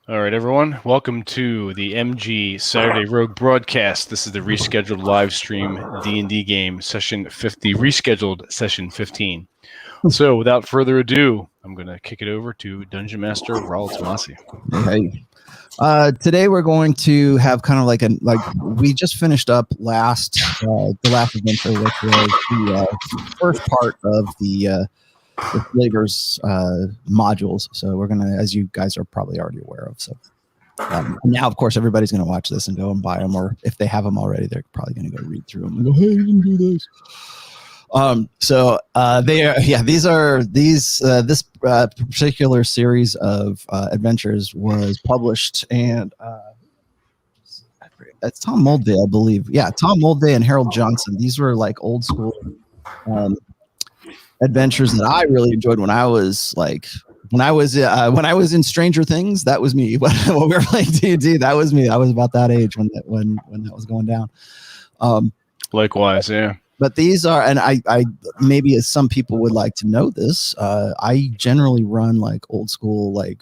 All right, everyone. Welcome to the MG Saturday Rogue broadcast. This is the rescheduled live stream D&D game, session 50, rescheduled session 15. So, without further ado, I'm going to kick it over to Dungeon Master Raul Tomasi. Hey. Today we're going to have kind of like we just finished up the last adventure, which was the first part of the flavors modules. So we're gonna, as you guys are probably already aware of. So now, of course, everybody's gonna watch this and go and buy them, or if they have them already, they're probably gonna go read through them and go, "Hey, you can do this." This particular series of adventures was published, and it's Tom Moldday, I believe. Yeah, Tom Moldday and Harold Johnson. These were like old school adventures that I really enjoyed when I was in Stranger Things. That was me. When we were playing D&D, that was me. I was about that age when that was going down. Likewise, yeah. But these are, and I maybe as some people would like to know this, I generally run like old school, I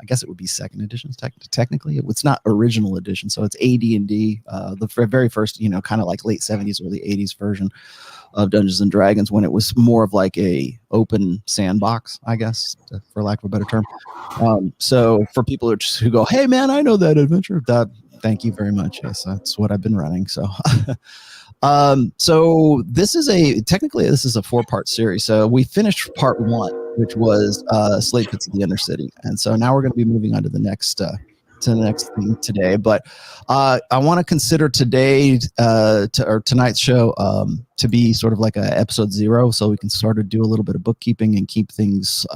guess it would be second editions technically. It's not original edition, so it's AD&D, the very first, kind of like late 70s, early 80s version of Dungeons and Dragons, when it was more of like a open sandbox, I guess, for lack of a better term. So for people who go, "Hey man, I know that adventure," thank you very much. Yes, that's what I've been running. So. So this is a 4-part series. So we finished part 1, which was Slave Pits of the Inner City, and so now we're going to be moving on to the next thing today. But I want to consider today or tonight's show to be sort of like a episode 0, so we can sort of do a little bit of bookkeeping and keep things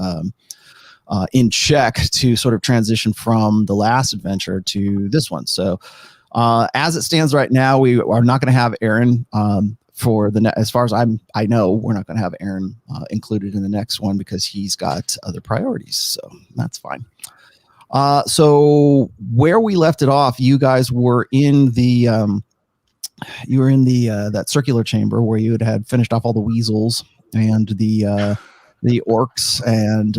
in check to sort of transition from the last adventure to this one. So. As it stands right now, we are not going to have Aaron for as far as I know, we're not going to have Aaron included in the next one because he's got other priorities. So that's fine. So where we left it off, you guys were in the that circular chamber where you had finished off all the weasels and the orcs, and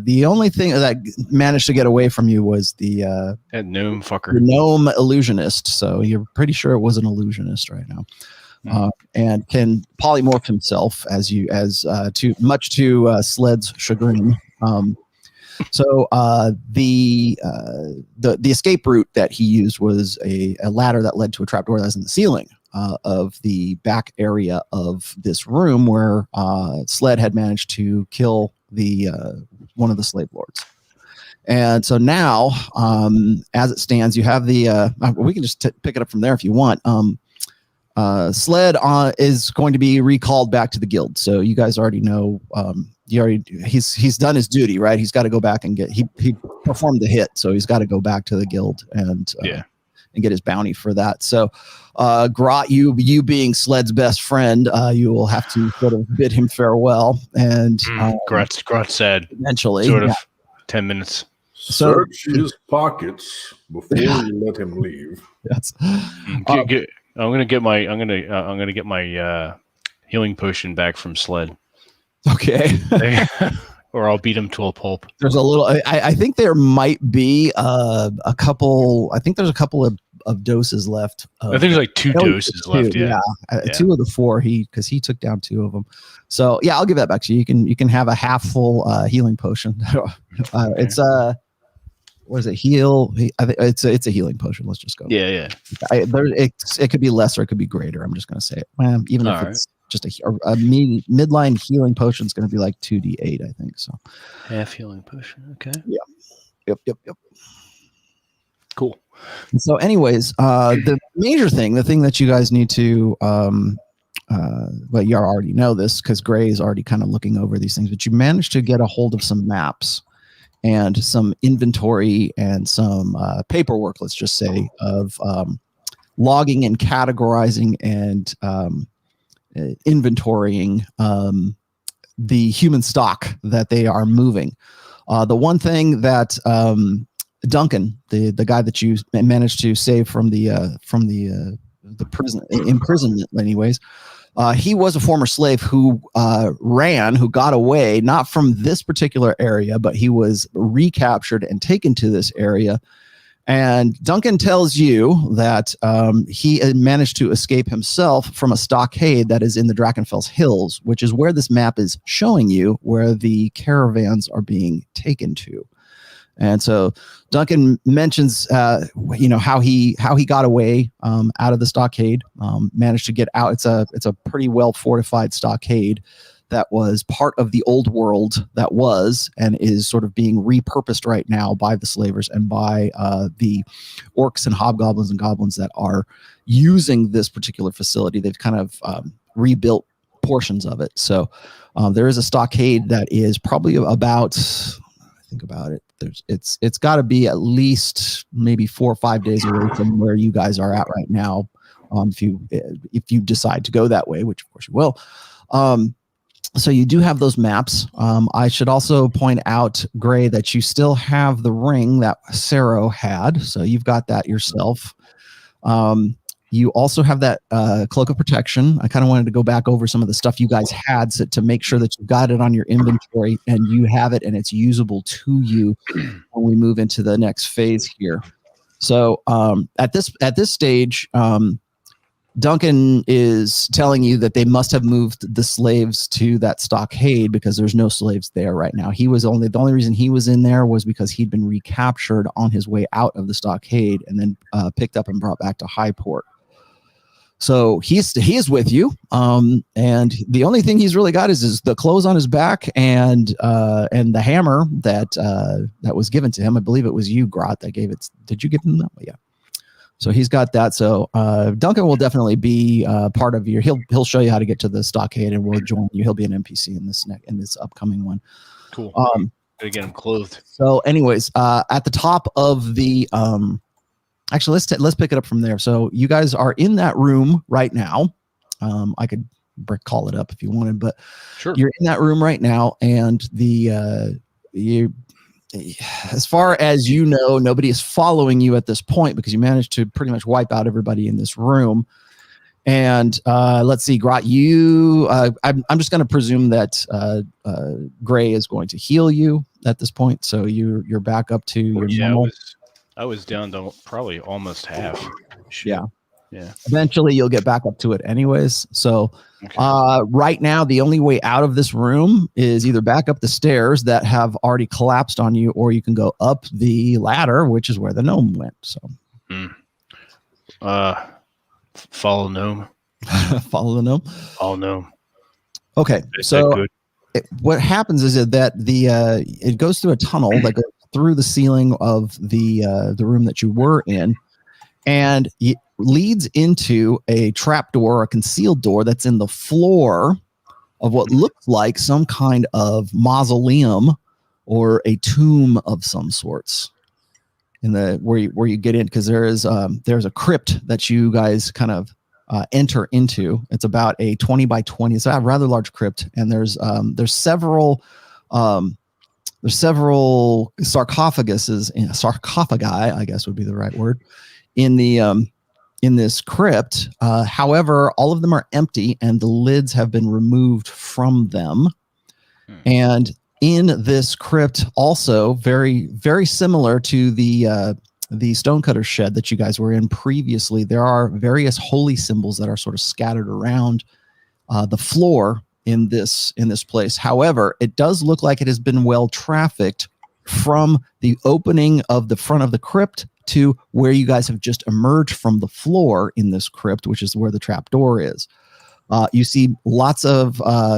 the only thing that managed to get away from you was that gnome fucker, the gnome illusionist. So you're pretty sure it was an illusionist right now, and can polymorph himself much to Sled's chagrin. So the escape route that he used was a ladder that led to a trapdoor that was in the ceiling of the back area of this room where Sled had managed to kill one of the slave lords. And so now, as it stands, you have we can just pick it up from there if you want. Sled is going to be recalled back to the guild. So you guys already know, he's done his duty, right? He's got to go back and he performed the hit. So he's got to go back to the guild and get his bounty for that. So Grot, you being Sled's best friend, you will have to sort of bid him farewell. And Grot said eventually, sort of 10 minutes. Search his pockets before you let him leave. Yes. I'm gonna get my healing potion back from Sled. Okay. Or I'll beat him to a pulp. There's a little. I think there might be a couple. I think there's a couple of doses left. I think there's like 2 doses left. Yeah. 2 of the 4. Because he took down 2 of them. So yeah, I'll give that back to you. You can have a half full healing potion. It's what is it? Heal. I think it's a healing potion. Let's just go. Yeah. It could be less or it could be greater. I'm just gonna say it. Even if it's just a midline healing potion is going to be like 2d8, I think. So half healing potion. Okay. Yeah. Yep. Cool. And so, anyways, the major thing, the thing that you guys need to, well, you already know this because Gray is already kind of looking over these things, but you managed to get a hold of some maps and some inventory and some paperwork, let's just say, of logging and categorizing and inventorying the human stock that they are moving. The one thing that Duncan, the guy that you managed to save from the prison imprisonment, anyways, He was a former slave who who got away, not from this particular area, but he was recaptured and taken to this area. And Duncan tells you that he had managed to escape himself from a stockade that is in the Drachenfels Hills, which is where this map is showing you where the caravans are being taken to. And so Duncan mentions, how he got away out of the stockade, managed to get out. It's a pretty well fortified stockade that was part of the old world that was and is sort of being repurposed right now by the slavers and by the orcs and hobgoblins and goblins that are using this particular facility. They've kind of rebuilt portions of it. So there is a stockade that is probably about, think about it, it's got to be at least maybe 4 or 5 days away from where you guys are at right now, if you decide to go that way, which of course you will. So you do have those maps. I should also point out, Gray, that you still have the ring that Sero had. So you've got that yourself. You also have that cloak of protection. I kind of wanted to go back over some of the stuff you guys had to make sure that you've got it on your inventory and you have it and it's usable to you when we move into the next phase here. So at this stage, Duncan is telling you that they must have moved the slaves to that stockade because there's no slaves there right now. The only reason he was in there was because he'd been recaptured on his way out of the stockade and then picked up and brought back to Highport. So he is with you, and the only thing he's really got is the clothes on his back and the hammer that was given to him. I believe it was you, Grot, that gave it. Did you give him that? Yeah. So he's got that. So Duncan will definitely be part of your. He'll show you how to get to the stockade, and we'll join you. He'll be an NPC in this upcoming one. Cool. Gotta get him clothed. So, anyways, at the top of the actually, let's pick it up from there. So you guys are in that room right now. I could call it up if you wanted, but sure. You're in that room right now, and as far as you know, nobody is following you at this point because you managed to pretty much wipe out everybody in this room. And let's see, Grot, I'm just going to presume that Gray is going to heal you at this point. So you're back up to your normal. I was down to probably almost half. Yeah. Eventually, you'll get back up to it anyways. So right now, the only way out of this room is either back up the stairs that have already collapsed on you, or you can go up the ladder, which is where the gnome went. So, follow gnome. Follow the gnome. Follow gnome. Okay. So what happens is that it goes through a tunnel that goes through the ceiling of the room that you were in, and it leads into a trapdoor, a concealed door that's in the floor of what looks like some kind of mausoleum or a tomb of some sorts. Where you get in, because there's a crypt that you guys kind of enter into. It's about a 20 by 20. It's a rather large crypt, and there's several sarcophagi, I guess would be the right word, in this crypt. However, all of them are empty and the lids have been removed from them. And in this crypt, also very, very similar to the stonecutter shed that you guys were in previously, there are various holy symbols that are sort of scattered around the floor in this place. However, it does look like it has been well trafficked from the opening of the front of the crypt to where you guys have just emerged from the floor in this crypt, which is where the trap door is. You see lots of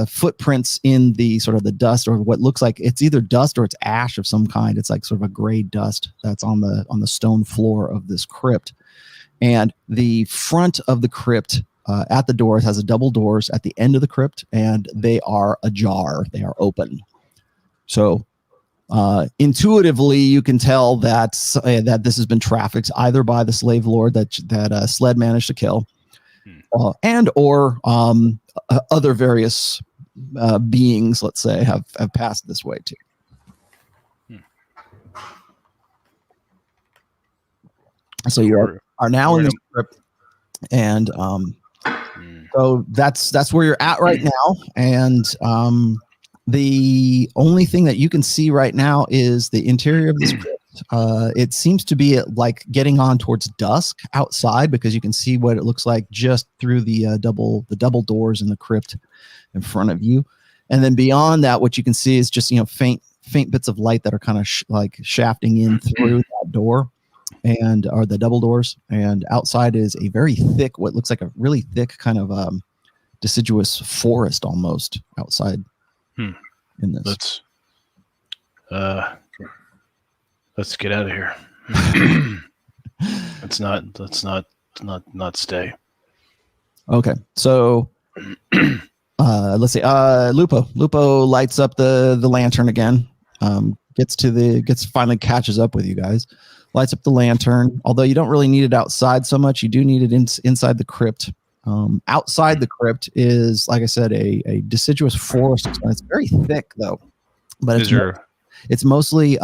footprints in the sort of the dust, or what looks like it's either dust or it's ash of some kind. It's like sort of a gray dust that's on the stone floor of this crypt. And the front of the crypt at the doors has a double doors at the end of the crypt, and they are ajar. They are open. So intuitively, you can tell that this has been trafficked either by the slave lord that Sled managed to kill, and or other various beings, let's say, have passed this way too. So you are now in this crypt, and So that's where you're at right now, and the only thing that you can see right now is the interior of this crypt. It seems to be like getting on towards dusk outside because you can see what it looks like just through the double doors in the crypt in front of you, and then beyond that, what you can see is just faint bits of light that are kind of like shafting in through that door, and are the double doors. And outside is a very thick, what looks like a really thick kind of deciduous forest almost outside. In this. Let's get out of here. Let's not stay. Okay, so let's see. Lupo lights up the lantern again. Finally catches up with you guys. Lights up the lantern. Although you don't really need it outside so much, you do need it inside the crypt. Outside the crypt is, like I said, a deciduous forest. It's very thick though, but it's mostly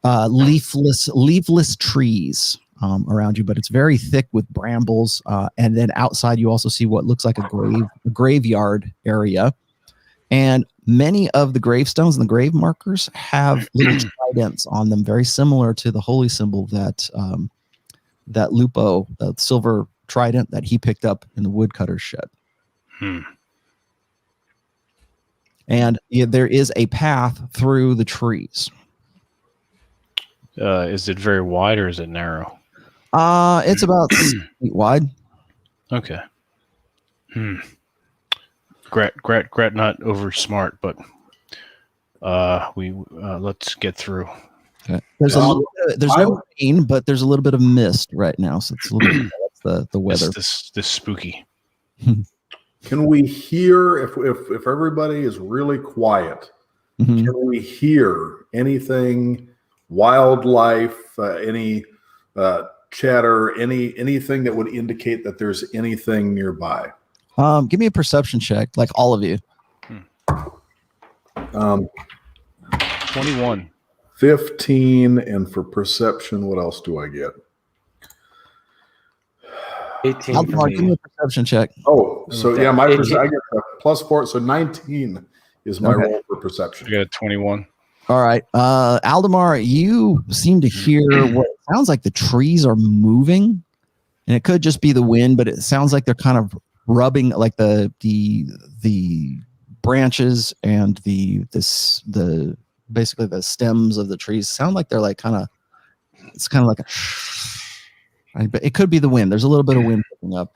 leafless trees around you, but it's very thick with brambles. And then outside you also see what looks like a graveyard area. And many of the gravestones and the grave markers have little tridents on them, very similar to the holy symbol that Lupo, the silver trident that he picked up in the woodcutter's shed. And there is a path through the trees. Is it very wide or is it narrow? It's about 6 feet wide. Okay. Grat not over smart, but let's get through. Okay. There's no rain, but there's a little bit of mist right now, so it's a little bit, that's the weather. This spooky. Can we hear if everybody is really quiet? Can we hear anything? Wildlife, any chatter, anything that would indicate that there's anything nearby? Give me a perception check, like all of you. 21. 15, and for perception, what else do I get? 18. Aldemar, give me a perception check. Oh, so yeah, I get a +4, so 19 is my roll for perception. I got a 21. All right. Aldemar, you seem to hear what sounds like the trees are moving, and it could just be the wind, but it sounds like they're kind of rubbing, like the branches and the basically the stems of the trees sound like they're like it's kind of like but it could be the wind. There's a little bit of wind picking up.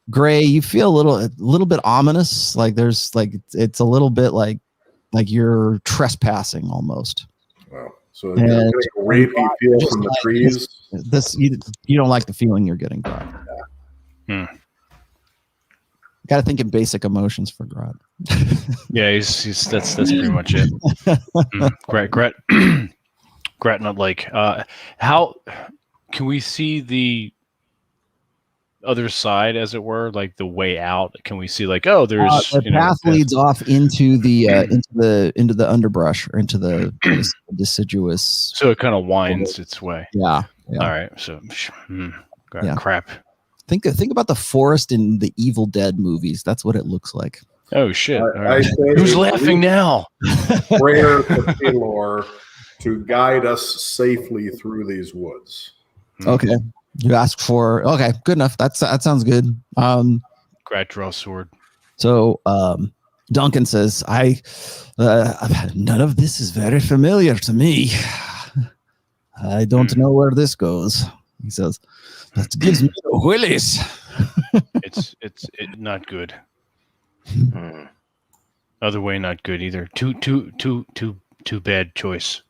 Gray, you feel a little bit ominous, like there's it's a little bit like you're trespassing almost. Wow. So you're getting a rapey feel from the trees. You don't like the feeling you're getting, Grot. Got to think in basic emotions for Grot. Yeah, he's that's pretty much it. Grat not like. How can we see the other side, as it were, like the way out? Can we see there's the path leads off into the underbrush or into the deciduous, so it kind of winds its way. Yeah. All right, so crap. Think about the forest in the Evil Dead movies. That's what it looks like. Oh shit. Right. Who's laughing now? Prayer to Pelor to guide us safely through these woods. Okay. You ask for, okay, good enough. That sounds good. Grat draw sword. So Duncan says, none of this is very familiar to me. I don't know where this goes. He says, that gives me the willies. It's not good. Other way, not good either. Too bad choice.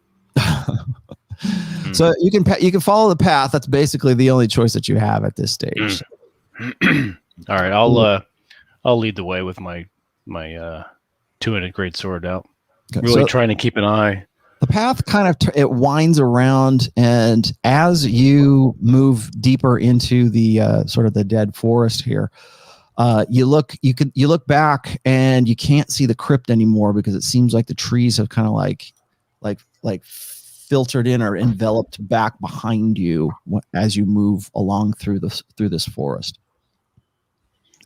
So you can follow the path. That's basically the only choice that you have at this stage. All right, I'll lead the way with my two-handed great sword out. Okay, really trying to keep an eye. The path kind of it winds around, and as you move deeper into the sort of the dead forest here, you look back and you can't see the crypt anymore because it seems like the trees have kind of like filtered in or enveloped back behind you as you move along through this forest.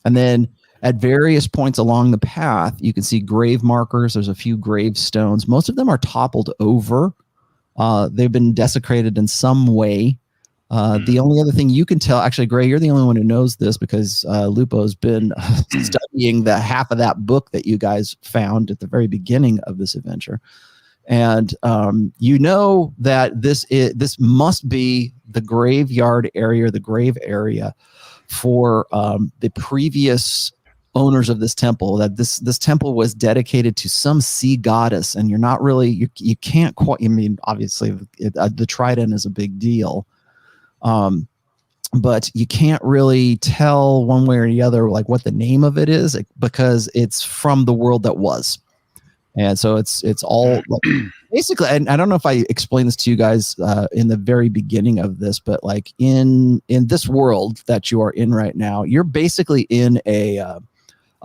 And then at various points along the path, you can see grave markers. There's a few gravestones. Most of them are toppled over. They've been desecrated in some way. The only other thing you can tell, actually, Gray, you're the only one who knows this because Lupo's been studying the half of that book that you guys found at the very beginning of this adventure. And you know that this must be the graveyard area, the grave area for the previous owners of this temple, that this temple was dedicated to some sea goddess. And you're not really, you can't quite, I mean, obviously the trident is a big deal. But you can't really tell one way or the other, like what the name of it is, because it's from the world that was. And so it's all like, basically, and I don't know if I explained this to you guys in the very beginning of this, but like in this world that you are in right now, you're basically in a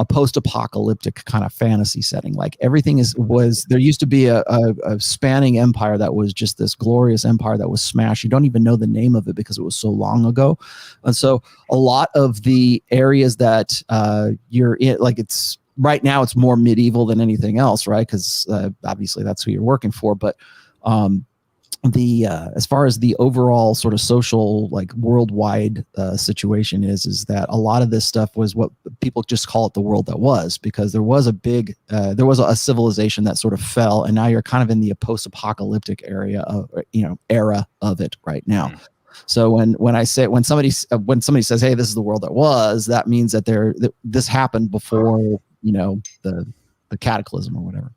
post-apocalyptic kind of fantasy setting. Like everything there used to be a spanning empire that was just this glorious empire that was smashed. You don't even know the name of it because it was so long ago. And so a lot of the areas that you're in, like it's right now, it's more medieval than anything else, right? Because obviously that's who you're working for. But as far as the overall sort of social, like worldwide situation is that a lot of this stuff was what people just call it the world that was, because there was a civilization that sort of fell, and now you're kind of in the post-apocalyptic era of it right now. So when somebody says, hey, this is the world that was, that means that this happened before the cataclysm or whatever.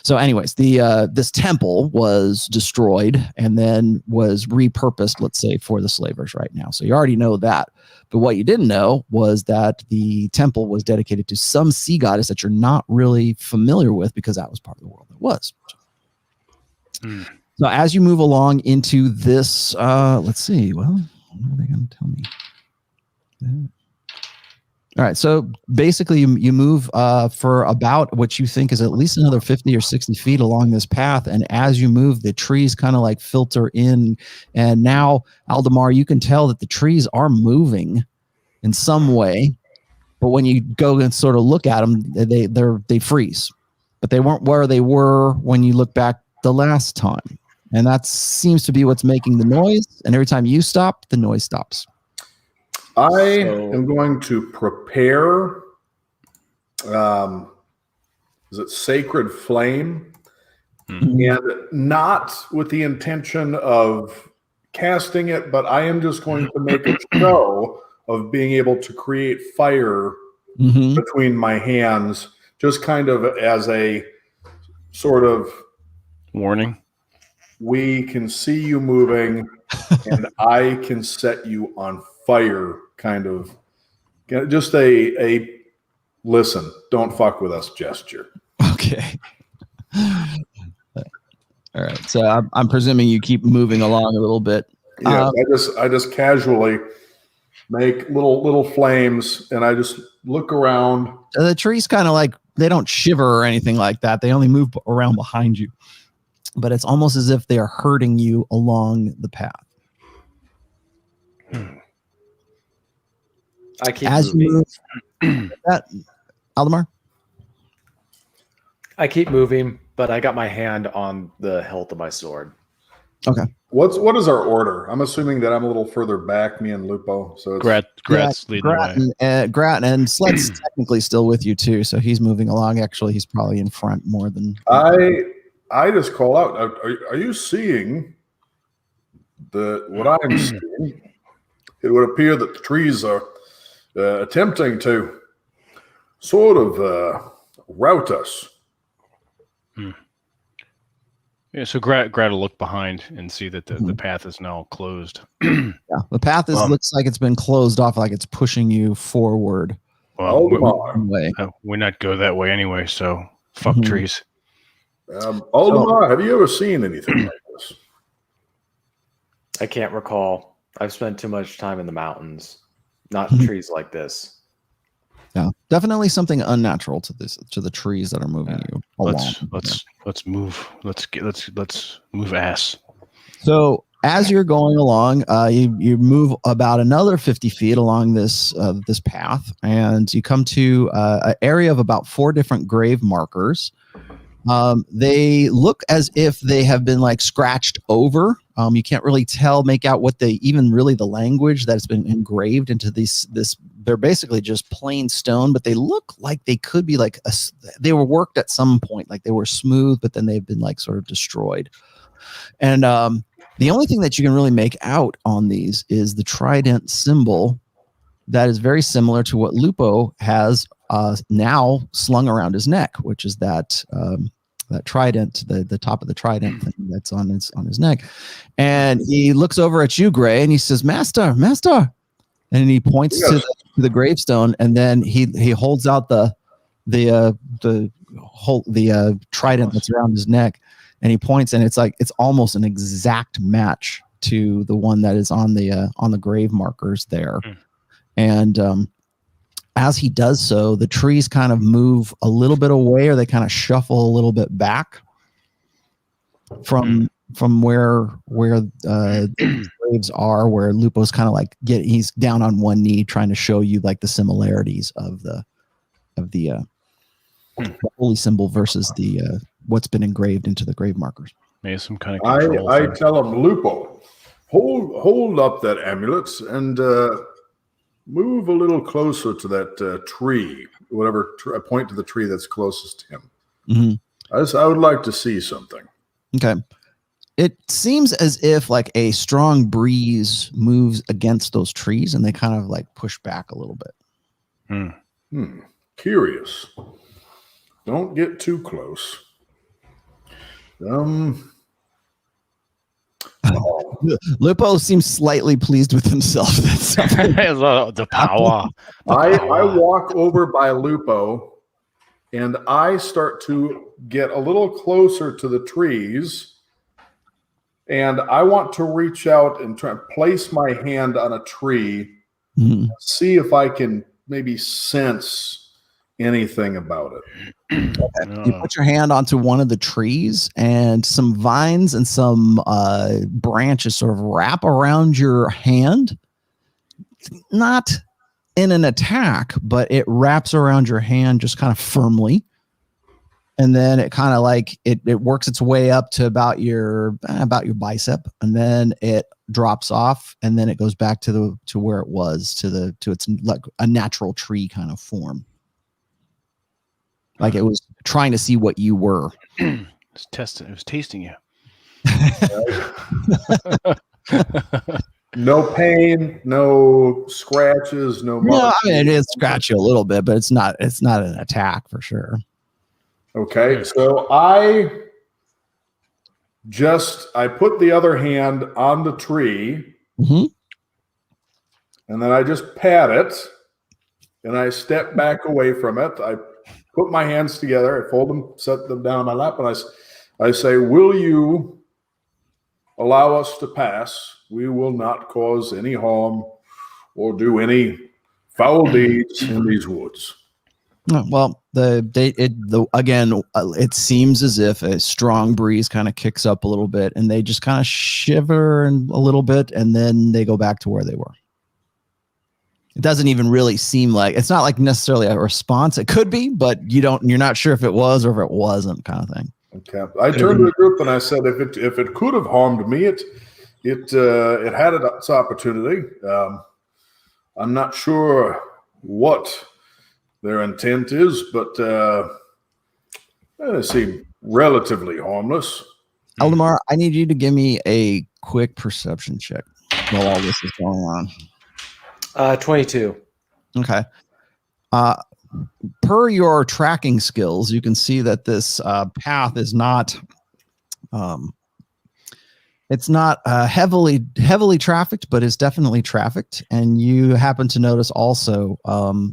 So anyways, this temple was destroyed and then was repurposed, let's say, for the slavers right now. So you already know that. But what you didn't know was that the temple was dedicated to some sea goddess that you're not really familiar with, because that was part of the world that was. So as you move along into this, let's see. Well, what are they going to tell me? Yeah. All right, so basically you move for about what you think is at least another 50 or 60 feet along this path, and as you move, the trees kind of like filter in, and now, Aldemar, you can tell that the trees are moving in some way, but when you go and sort of look at them, they freeze, but they weren't where they were when you look back the last time, and that seems to be what's making the noise, and every time you stop, the noise stops. I am going to prepare, is it Sacred Flame? And not with the intention of casting it, but I am just going to make a show of being able to create fire between my hands, just kind of as a sort of warning. We can see you moving, and I can set you on fire. Kind of just a listen, don't fuck with us gesture. Okay. All right. So I'm presuming you keep moving along a little bit. Yeah, I just casually make little flames, and I just look around. The trees kind of like, they don't shiver or anything like that. They only move around behind you, but it's almost as if they are hurting you along the path. I keep as moving. You move, that Aldemar? I keep moving, but I got my hand on the hilt of my sword. Okay. What is our order? I'm assuming that I'm a little further back, me and Lupo. So it's Grat's leading the way. Grat and Sled's technically still with you too, so he's moving along. Actually, he's probably in front more than. I just call out. Are you seeing what I'm seeing? It would appear that the trees are attempting to sort of rout us. Yeah, so Grat will look behind and see that the path is now closed. Yeah, the path looks like it's been closed off, like it's pushing you forward. Well, we're not go that way anyway, so fuck trees. Aldemar, have you ever seen anything like this? I can't recall. I've spent too much time in the mountains, not trees like this. Yeah, definitely something unnatural to the trees that are moving you along. Let's move. Let's move ass. So as you're going along, you move about another 50 feet along this path, and you come to an area of about 4 different grave markers. They look as if they have been like scratched over. You can't really make out what the language that's been engraved into this. They're basically just plain stone, but they look like they could be like they were worked at some point, like they were smooth, but then they've been like sort of destroyed. And the only thing that you can really make out on these is the trident symbol that is very similar to what Lupo has now slung around his neck, which is that trident, the top of the trident thing that's on his neck. And he looks over at you, Gray, and he says, Master. And he points to the gravestone, and then he holds out the trident that's around his neck, and he points, and it's almost an exact match to the one that is on the grave markers there. And as he does so, the trees kind of move a little bit away, or they kind of shuffle a little bit back from where the graves are, where Lupo's kind of like he's down on one knee trying to show you like the similarities of the holy symbol versus the what's been engraved into the grave markers. Maybe some kind of control I thing. tell him, Lupo, hold up that amulet and move a little closer to that tree, I point to the tree that's closest to him. Mm-hmm. I would like to see something. Okay. It seems as if like a strong breeze moves against those trees, and they kind of like push back a little bit. Curious. Don't get too close. Lupo seems slightly pleased with himself. The power. I walk over by Lupo, and I start to get a little closer to the trees, and I want to reach out and try and place my hand on a tree, see if I can maybe sense anything about it. You put your hand onto one of the trees, and some vines and some branches sort of wrap around your hand. Not in an attack, but it wraps around your hand just kind of firmly. And then it kind of like it works its way up to about your bicep, and then it drops off, and then it goes back to where it was, to its like a natural tree kind of form. Like it was trying to see what you were. It was tasting you. No pain, no scratches, no. No, I mean, it is scratch you a little bit, but it's not an attack for sure. Okay, so I put the other hand on the tree, and then I just pat it, and I step back away from it. I put my hands together, I fold them, set them down on my lap, and I say, will you allow us to pass? We will not cause any harm or do any foul deeds in these woods. Well, it seems as if a strong breeze kind of kicks up a little bit, and they just kind of shiver a little bit, and then they go back to where they were. It doesn't even really seem like, it's not like necessarily a response. It could be, but you're not sure if it was or if it wasn't, kind of thing. Okay. I turned to the group and I said, if it could have harmed me, it had its opportunity. I'm not sure what their intent is, but they seem relatively harmless. Eldamar, I need you to give me a quick perception check while all this is going on. 22. Okay. Per your tracking skills, you can see that this path is not it's not heavily trafficked, but it's definitely trafficked. And you happen to notice also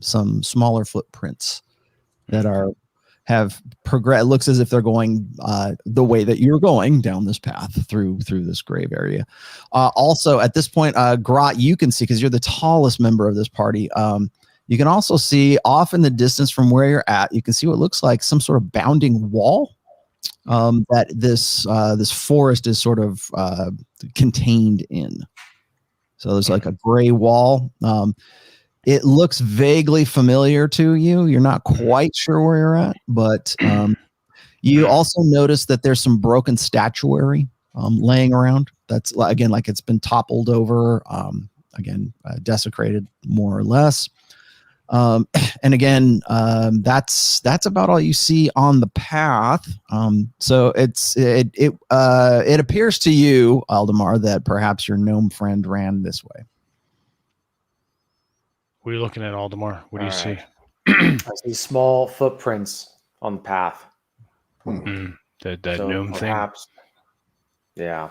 some smaller footprints that have progressed. It looks as if they're going the way that you're going down this path through this grave area. Also, at this point, Grot, you can see, because you're the tallest member of this party. You can also see off in the distance from where you're at, you can see what looks like some sort of bounding wall that this forest is sort of contained in. So there's like a gray wall. It looks vaguely familiar to you. You're not quite sure where you're at, but you also notice that there's some broken statuary laying around. That's again like it's been toppled over, desecrated more or less. And again, that's about all you see on the path. So it appears to you, Aldemar, that perhaps your gnome friend ran this way. What are you looking at, Aldemar? What do you see? I see small footprints on the path. That So gnome perhaps, yeah.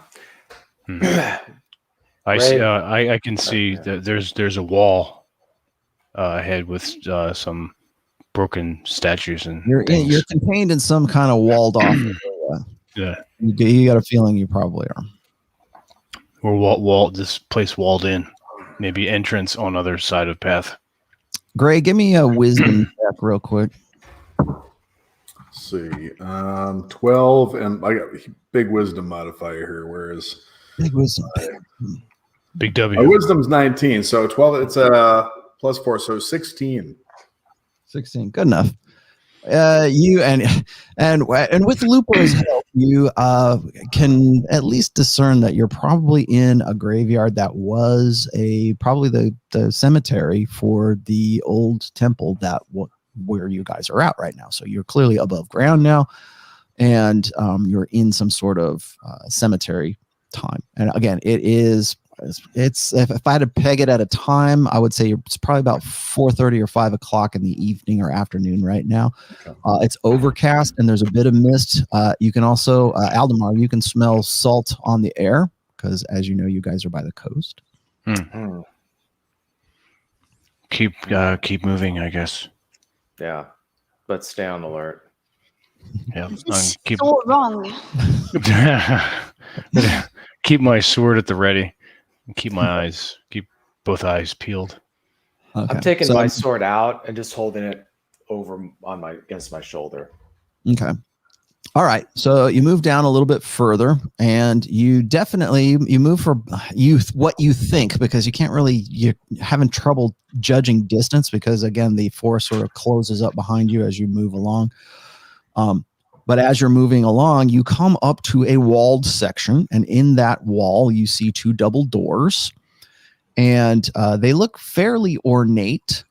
I see. I can see that there's a wall ahead with some broken statues and You're contained in some kind of walled off area. Yeah, you got a feeling you probably are. We're this place walled in. Maybe entrance on other side of path. Gray, give me a wisdom check real quick. Let's see. 12, and I got big wisdom modifier here, whereas Big wisdom. Big my W. wisdom's 19, so 12, it's plus 4, so 16. 16. Good enough. You and with Lupo's help, you can at least discern that you're probably in a graveyard that was probably the cemetery for the old temple where you guys are at right now. So you're clearly above ground now, and you're in some sort of cemetery time. And again, it's if I had to peg it at a time, I would say it's probably about 4:30 or 5 o'clock in the evening or afternoon right now. Okay. It's overcast and there's a bit of mist. You can also, Aldemar, you can smell salt on the air because, as you know, you guys are by the coast. Keep moving, I guess. Yeah, but stay on alert. Yeah, It's so wrong. keep my sword at the ready. Keep both eyes peeled. Okay. I'm taking my sword out and just holding it over against my shoulder. Okay. All right. So you move down a little bit further, and you move for what you think, because you're having trouble judging distance because, again, the forest sort of closes up behind you as you move along. But as you're moving along, you come up to a walled section, and in that wall, you see two double doors, and they look fairly ornate.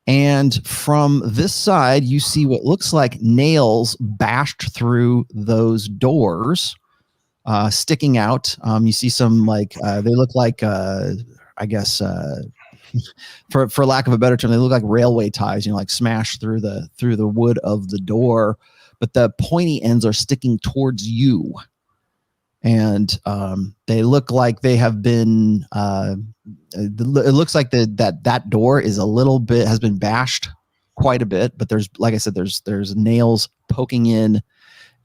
And from this side, you see what looks like nails bashed through those doors, sticking out. You see some they look like, I guess, for lack of a better term, they look like railway ties. Like smashed through the wood of the door. But the pointy ends are sticking towards you, and they look like they have been. It looks like that door is has been bashed quite a bit. But there's, like I said, there's nails poking in,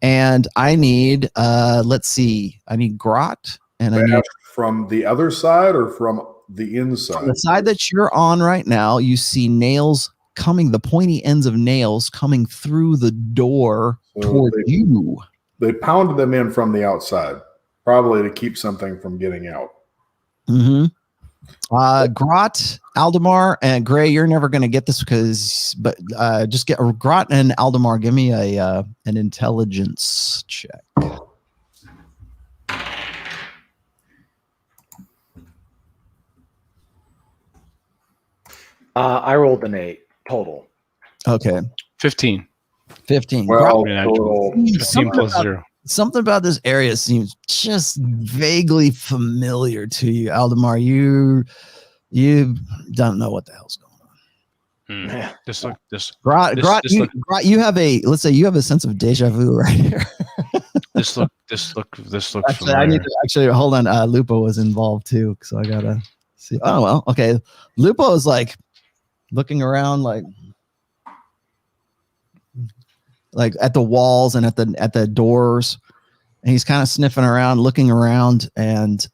and I need let's see, I need Grot, and I need from the other side or from the inside. On the side that you're on right now, you see nails. The pointy ends of nails coming through the door toward you. They pounded them in from the outside, probably to keep something from getting out. Mm-hmm. Grot, Aldemar, and Gray, you're never going to get this but just get Grot and Aldemar. Give me an intelligence check. I rolled an 8 total. Okay. 15. 15. Well, Grot, 15 plus 0. Something about this area seems just vaguely familiar to you, Aldemar. You don't know what the hell's going on. Grot, you have let's say you have a sense of deja vu right here. This looks Actually, familiar. hold on. Lupo was involved too, so I gotta see. Oh well, okay. Lupo is looking around like at the walls and at the doors, and he's kind of sniffing around, looking around, and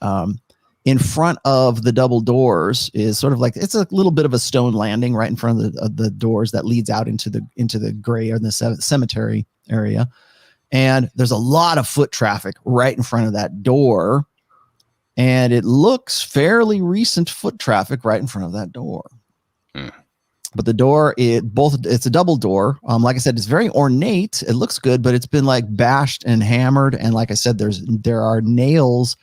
in front of the double doors is sort of it's a little bit of a stone landing right in front of the doors that leads out into the gray or the cemetery area, And there's a lot of foot traffic right in front of that door. And it looks fairly recent foot traffic right in front of that door. But the door, it's a double door. Like I said, it's very ornate. It looks good, but it's been like bashed and hammered. And like I said, there are nails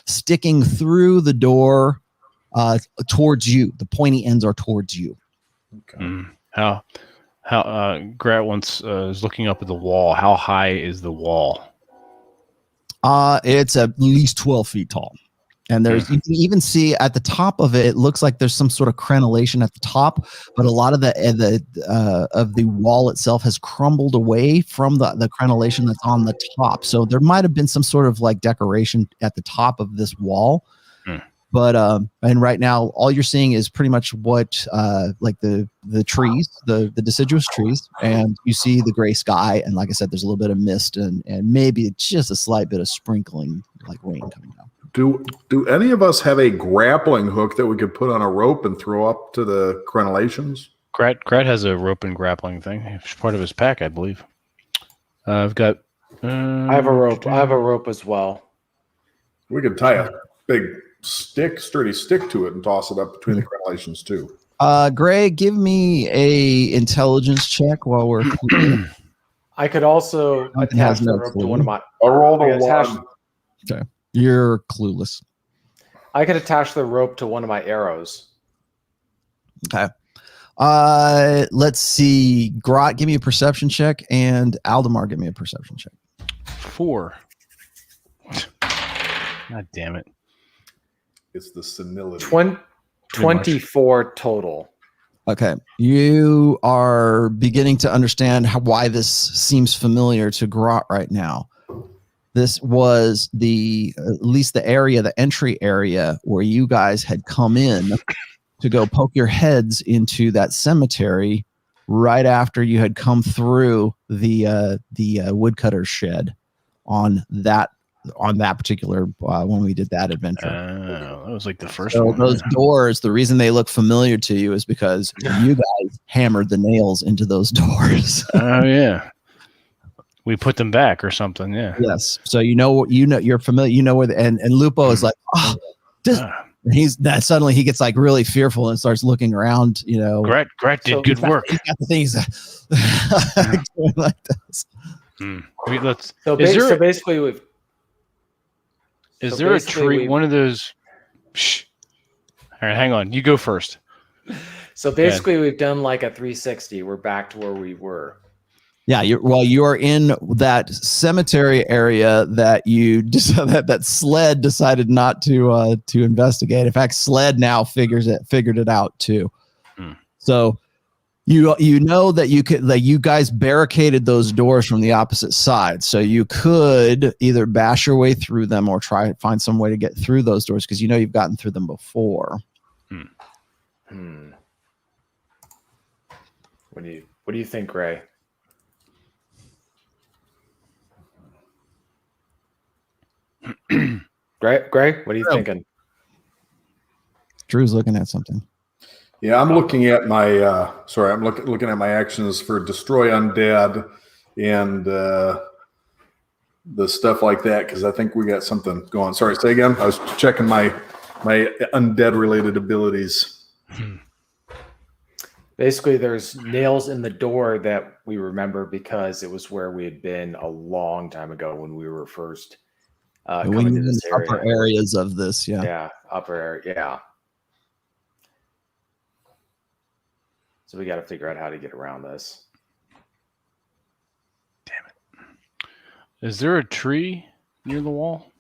sticking through the door towards you. The pointy ends are towards you. Okay. How Grat once is looking up at the wall. How high is the wall? It's at least 12 feet tall. And you can even see at the top of it, it looks like there's some sort of crenellation at the top, but a lot of the wall itself has crumbled away from the crenellation that's on the top. So there might have been some sort of like decoration at the top of this wall. But and right now, all you're seeing is pretty much what like the trees, the deciduous trees, and you see the gray sky. And like I said, there's a little bit of mist and maybe just a slight bit of sprinkling, like rain coming down. Do any of us have a grappling hook that we could put on a rope and throw up to the crenellations? Grat has a rope and grappling thing. It's part of his pack, I believe. I've got. I have a rope. I have a rope as well. We could tie a big sturdy stick to it and toss it up between the crenellations too. Greg, give me a intelligence check while we're. I could also attach the rope to one of my. I rolled a one. Okay, you're clueless. I could attach the rope to one of my arrows. Okay. Let's see. Grot, give me a perception check, and Aldemar, give me a perception check. 4. God damn it. It's the senility. 24 total. Okay. You are beginning to understand why this seems familiar to Grot right now. This was at least the area, the entry area where you guys had come in to go poke your heads into that cemetery right after you had come through the woodcutter's shed on that particular when we did that adventure. That was like the first so one. Those doors, the reason they look familiar to you is because you guys hammered the nails into those doors. Oh yeah. We put them back or something, yeah. Yes. So you're familiar, you know where and Lupo is like, oh, this suddenly he gets like really fearful and starts looking around, you know. Grat did good work. He's got the things doing like this. So basically we've Is there a tree? One of those. Shh. All right, hang on. You go first. So basically, we've done like a 360. We're back to where we were. Yeah, you are in that cemetery area that that Sled decided not to investigate. In fact, Sled now figured it out too. So you know that you guys barricaded those doors from the opposite side, so you could either bash your way through them or try to find some way to get through those doors because you know you've gotten through them before. What do you think, Ray? Gray, what are you thinking? Drew's looking at something. Yeah, I'm looking at my I'm looking at my actions for destroy undead and the stuff like that because I think we got something going. Sorry, say again. I was checking my undead related abilities. Basically, there's nails in the door that we remember because it was where we had been a long time ago when we were first coming to this area. Upper areas of this, yeah. Yeah, upper area, yeah. So we got to figure out how to get around this. Damn it. Is there a tree near the wall?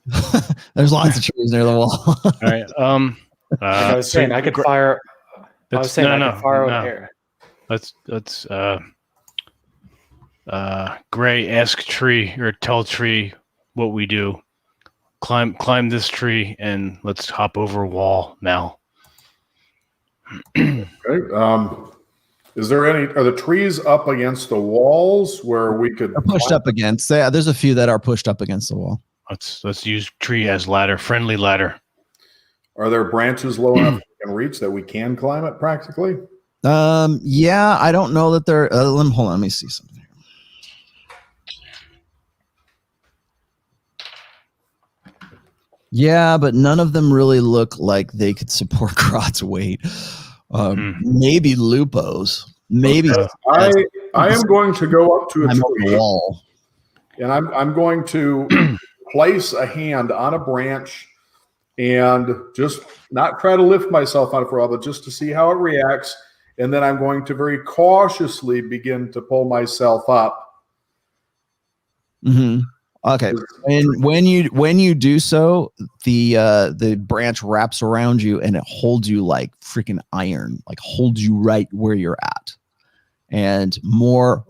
There's lots of trees near the wall. All right. Like I was saying, I could fire. I was saying I could fire with air. Let's Gray, ask tree or tell tree what we do. Climb this tree and let's hop over a wall now. Okay. Are the trees up against the walls where we could pushed up against? Yeah, there's a few that are pushed up against the wall. Let's use tree as ladder, friendly ladder. Are there branches low enough we can reach that we can climb it practically? Yeah, I don't know that they're. Hold on, let me see something here. Yeah, but none of them really look like they could support Grot's weight. Maybe Lupo's. Maybe I am going to go up to a tree wall, and I'm going to place a hand on a branch and just not try to lift myself on it for a while, but just to see how it reacts. And then I'm going to very cautiously begin to pull myself up. Mm-hmm. Okay. And when you do so, the branch wraps around you and it holds you like freaking iron, like holds you right where you're at. And more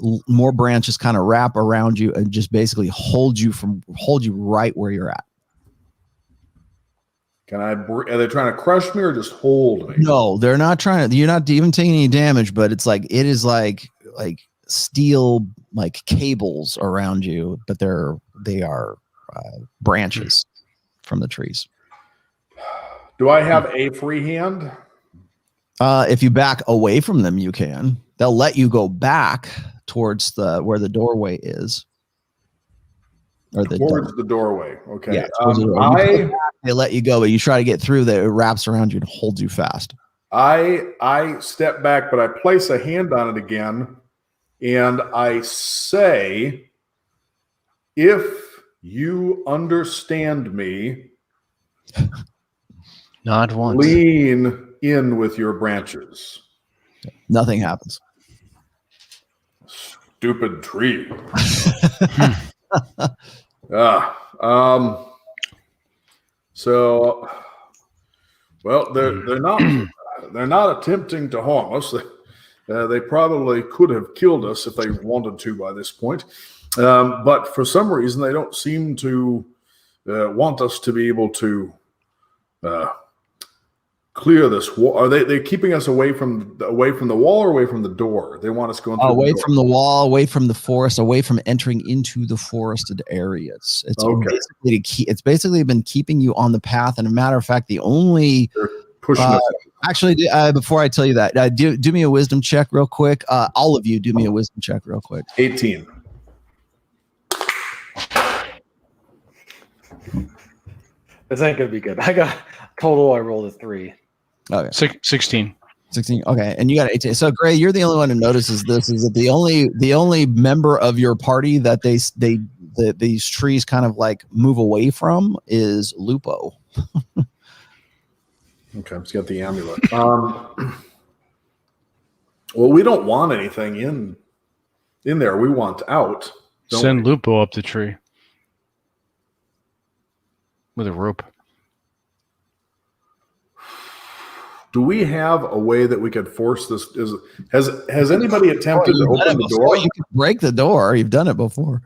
branches kind of wrap around you and just basically hold you right where you're at. Are they trying to crush me or just hold me? No, they're not trying to. You're not even taking any damage, but it is like steel like cables around you, but they are branches from the trees. Do I have a free hand? If you back away from them, you can. They'll let you go back towards where the doorway is. Or towards the doorway. Okay. Yeah, they let you go, but you try to get through there, it wraps around you and holds you fast. I step back, but I place a hand on it again, and I say, if you understand me, not once. Lean in with your branches. Nothing happens. Stupid tree. So, well, they're not attempting to harm us. They probably could have killed us if they wanted to by this point, but for some reason they don't seem to want us to be able to clear this wall. Are they keeping us away from the wall or away from the door? They want us going through away from the wall, away from the forest, away from entering into the forested areas. It's okay. It's basically been keeping you on the path. And a matter of fact, the only actually, before I tell you that, do me a wisdom check real quick. All of you, do me a wisdom check real quick. 18. This ain't gonna be good. I got total. I rolled a 3. Okay. 16. 16. Okay, and you got 18. So Gray, you're the only one who notices this. Is that the only member of your party that these trees kind of like move away from is Lupo. Okay, he's got the amulet. Well, we don't want anything in there. We want out. Send Lupo up the tree with a rope. Do we have a way that we could force this? Has anybody attempted to open the door? You can break the door. You've done it before.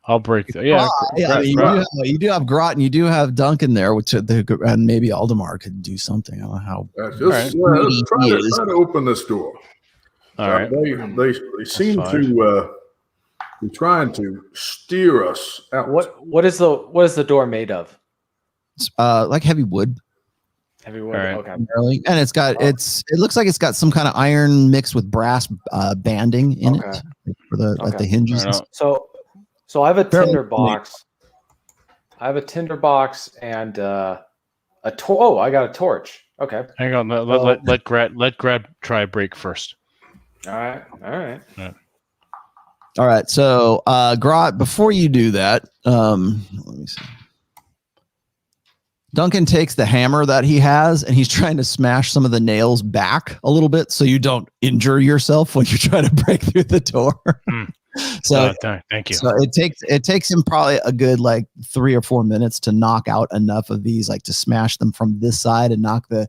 I'll break the you do have Grot and you do have Duncan there, and maybe Aldemar could do something. I don't know how. Let's try to open this door. All right. They seem to be trying to steer us out. What is the door made of? Like heavy wood. Heavy wood. Right. Okay. And it looks like it's got some kind of iron mixed with brass banding in it for the hinges. So I have a tinder box. I have a tinder box and I got a torch. Okay. Hang on. Let Grab try break first. All right. All right. So Grot, before you do that, let me see. Duncan takes the hammer that he has and he's trying to smash some of the nails back a little bit so you don't injure yourself when you're trying to break through the door. So thank you. So it takes him probably a good like 3 or 4 minutes to knock out enough of these, like to smash them from this side and knock the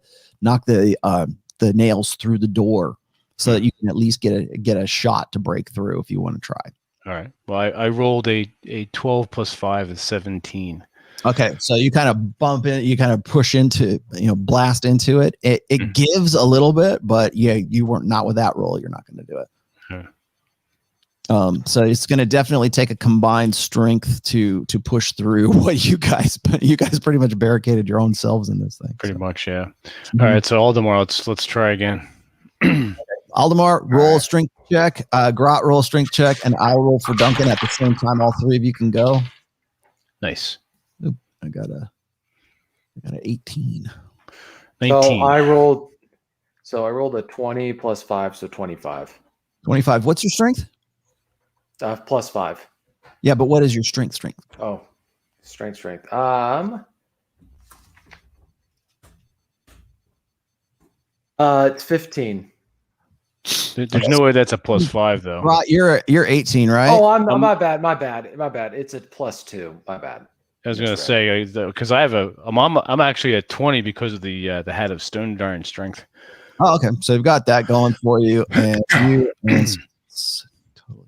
nails through the door so that you can at least get a shot to break through if you want to try. All right. Well, I rolled a 12 plus 5 is 17. Okay, so you kind of bump in, you kind of push into, blast into it. It gives a little bit, but you weren't not with that roll. You're not going to do it. So it's going to definitely take a combined strength to push through what you guys pretty much barricaded your own selves in this thing. Pretty much, yeah. All right, so Aldemar, let's try again. Aldemar, roll a strength check. Grot, roll a strength check, and I'll roll for Duncan at the same time. All three of you can go. Nice. Oop, I got a I got an 18. 19. So I rolled a 20 plus 5, so 25. 25. What's your strength? Plus 5. Yeah, but what is your strength? Oh, strength. It's 15. There's no way that's a plus 5 though. Right, you're 18, right? Oh, I'm my bad. It's a plus 2. My bad. I was gonna say because I'm actually at 20 because of the hat of stone darn strength. Oh, okay. So you've got that going for you, and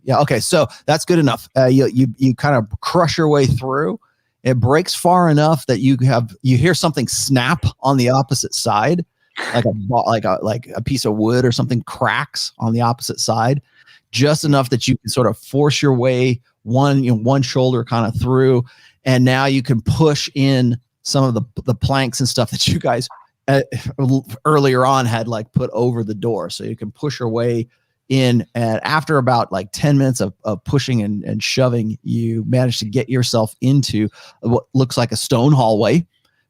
yeah. Okay, so that's good enough. You kind of crush your way through. It breaks far enough that you hear something snap on the opposite side, like a piece of wood or something cracks on the opposite side, just enough that you can sort of force your way one shoulder kind of through, and now you can push in some of the planks and stuff that you guys earlier on had like put over the door, so you can push your way in. And after about like 10 minutes of pushing and shoving, you manage to get yourself into what looks like a stone hallway.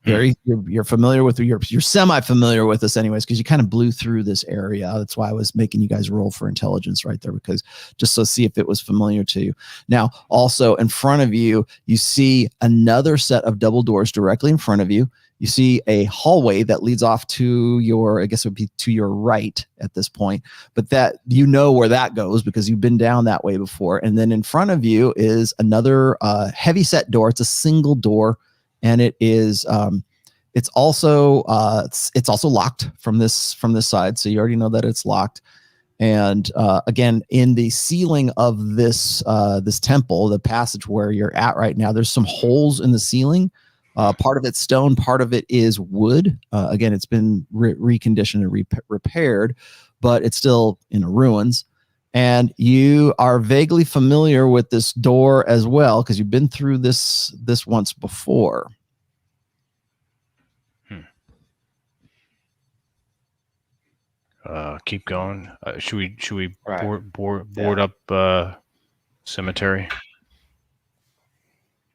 You're familiar with, you're semi-familiar with this anyways, because you kind of blew through this area. That's why I was making you guys roll for intelligence right there, because just to see if it was familiar to you. Now, also in front of you, you see another set of double doors directly in front of you. You see a hallway that leads off to your, I guess it would be to your right at this point, but that you know where that goes because you've been down that way before. And then in front of you is another heavy set door. It's a single door, and it is it's also locked from this side. So you already know that it's locked. And again, in the ceiling of this temple, the passage where you're at right now, there's some holes in the ceiling. Part of it's stone, part of it is wood. Again, it's been reconditioned and repaired, but it's still in ruins. And you are vaguely familiar with this door as well because you've been through this once before. Keep going. Should we Right. board up cemetery?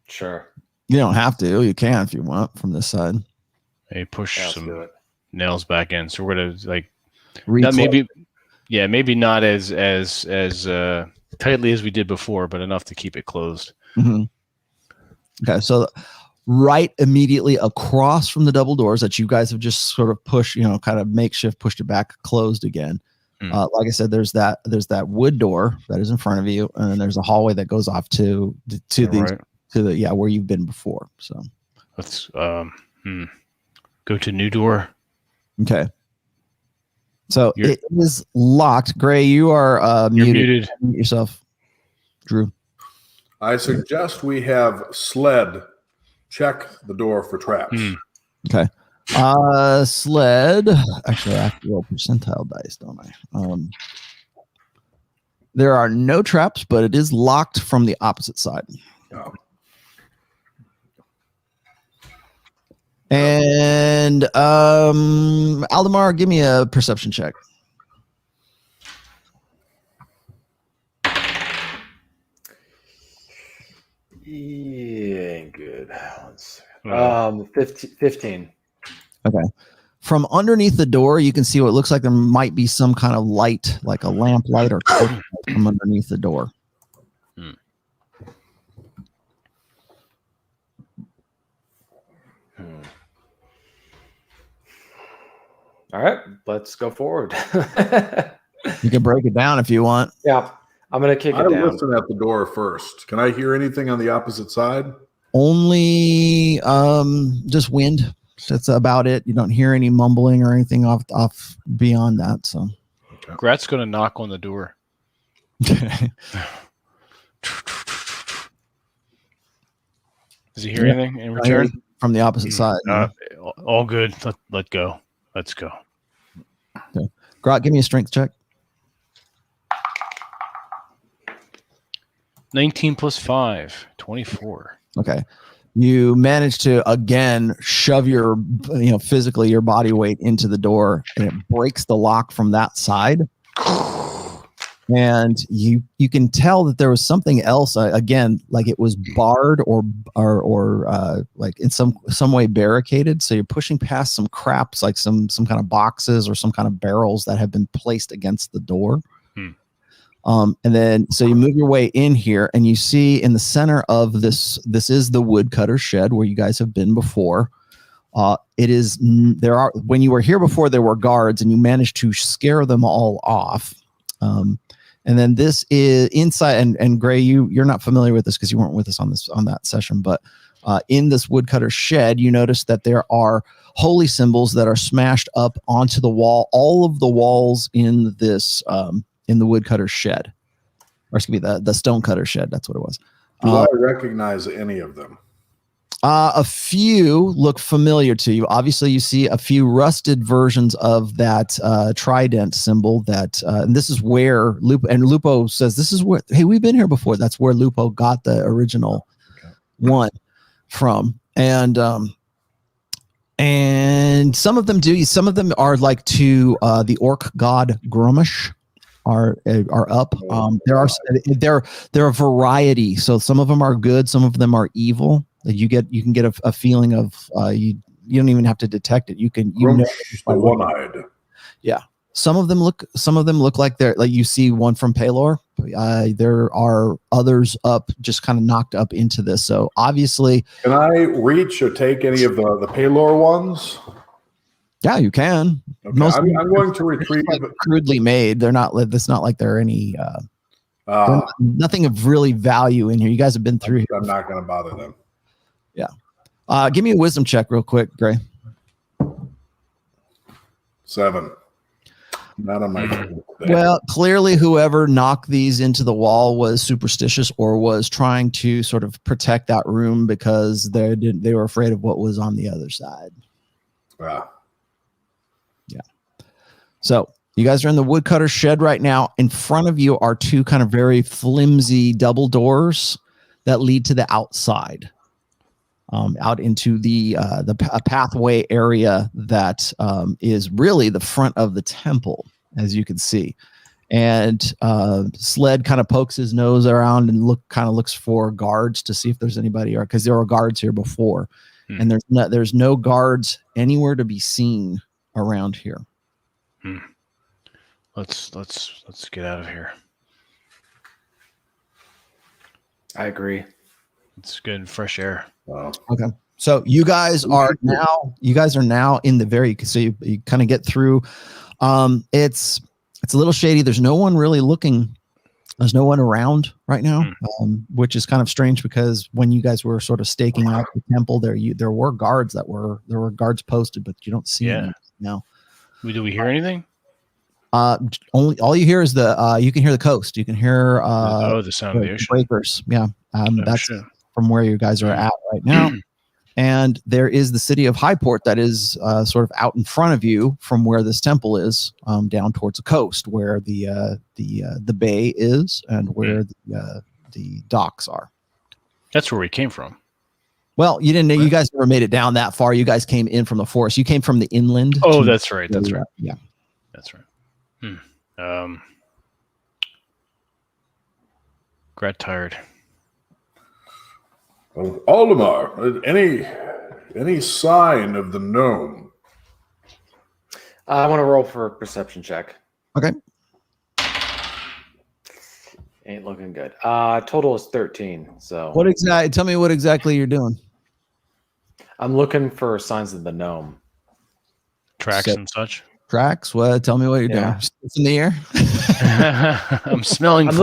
Sure. You don't have to. You can if you want from this side. Maybe push Yeah, let's do some it. nails back in. So we're gonna Reclose. maybe not as tightly as we did before, but enough to keep it closed. Mm-hmm. Okay, so right immediately across from the double doors that you guys have just sort of pushed, kind of makeshift pushed it back, closed again. Like I said, there's that wood door that is in front of you, and then there's a hallway that goes off to where you've been before. So let's go to new door. Okay. So it is locked. Gray, you are muted. Mute yourself, Drew. I suggest we have Sled check the door for traps. Okay. Sled. Actually, I have to roll percentile dice, don't I? There are no traps, but it is locked from the opposite side. Oh. And Aldemar, give me a perception check. Yeah, good. 15. Okay. From underneath the door, you can see what looks like there might be some kind of light, like a lamp light or torch light from underneath the door. All right, let's go forward. You can break it down if you want. Yeah, I'm going to kick it down. Listen at the door first. Can I hear anything on the opposite side? Only just wind. That's about it. You don't hear any mumbling or anything off beyond that. So, Grat's going to knock on the door. Does he hear anything in return? From the opposite side. All good. Let go. Let's go. Okay. Grat, give me a strength check. 19 plus 5, 24. Okay. You manage to again shove your, physically your body weight into the door, and it breaks the lock from that side. And you can tell that there was something else again, like it was barred or like in some way barricaded. So you're pushing past some craps, like some kind of boxes or some kind of barrels that have been placed against the door. And then so you move your way in here, and you see in the center of this is the woodcutter shed where you guys have been before. When you were here before, there were guards, and you managed to scare them all off. And then this is inside, and Gray, you're not familiar with this because you weren't with us on that session, but in this woodcutter shed, you notice that there are holy symbols that are smashed up onto the wall. All of the walls in this in the woodcutter shed, or excuse me, the stonecutter shed. That's what it was. Do I recognize any of them? A few look familiar to you. Obviously, you see a few rusted versions of that trident symbol. And this is where Lupo says, "This is where. Hey, we've been here before." That's where Lupo got the original one from. And some of them do. Some of them are like to the orc god Grumish. Are up. There are a variety. So some of them are good. Some of them are evil. You can get a feeling of you don't even have to detect it. You know the one-eyed. Yeah. Some of them look like they're like, you see one from Palor. There are others up, just kind of knocked up into this. So obviously, can I reach or take any of the Palor ones? Yeah, you can. Okay. I'm going to retrieve like crudely made. They're not. It's not like they're any. Nothing of really value in here. You guys have been through here. I'm not going to bother them. Yeah. Give me a wisdom check real quick, Gray. 7. Not on my. Well, clearly, whoever knocked these into the wall was superstitious or was trying to sort of protect that room because they were afraid of what was on the other side. Wow. Yeah. So you guys are in the woodcutter shed right now. In front of you are two kind of very flimsy double doors that lead to the outside, out into the pathway area that is really the front of the temple, as you can see. And Sled kind of pokes his nose around and looks for guards to see if there's anybody, or because there were guards here before, and there's no guards anywhere to be seen around here. Let's get out of here. I agree. It's good, fresh air. Wow. Okay. So you guys are now in the very, so you kind of get through. It's a little shady. There's no one really looking. There's no one around right now, which is kind of strange because when you guys were sort of staking out the temple, there were guards posted, but you don't see them now. Do we hear anything? All you hear is you can hear the coast. You can hear the sound of the ocean. Breakers. Yeah. That's shit. From where you guys are at right now. And there is the city of Highport that is sort of out in front of you from where this temple is, down towards the coast, where the bay is and where the docks are. That's where we came from. Well, you didn't know. You guys never made it down that far. You guys came in from the forest. You came from the inland. Oh, that's right. That's right. Yeah, that's right. Grat tired. Aldemar, any sign of the gnome? I want to roll for a perception check. Okay. Ain't looking good. Total is 13. So tell me what exactly you're doing. I'm looking for signs of the gnome. Tracks and such. Tracks? What? Tell me what you're doing. It's in the air. I'm smelling. I'm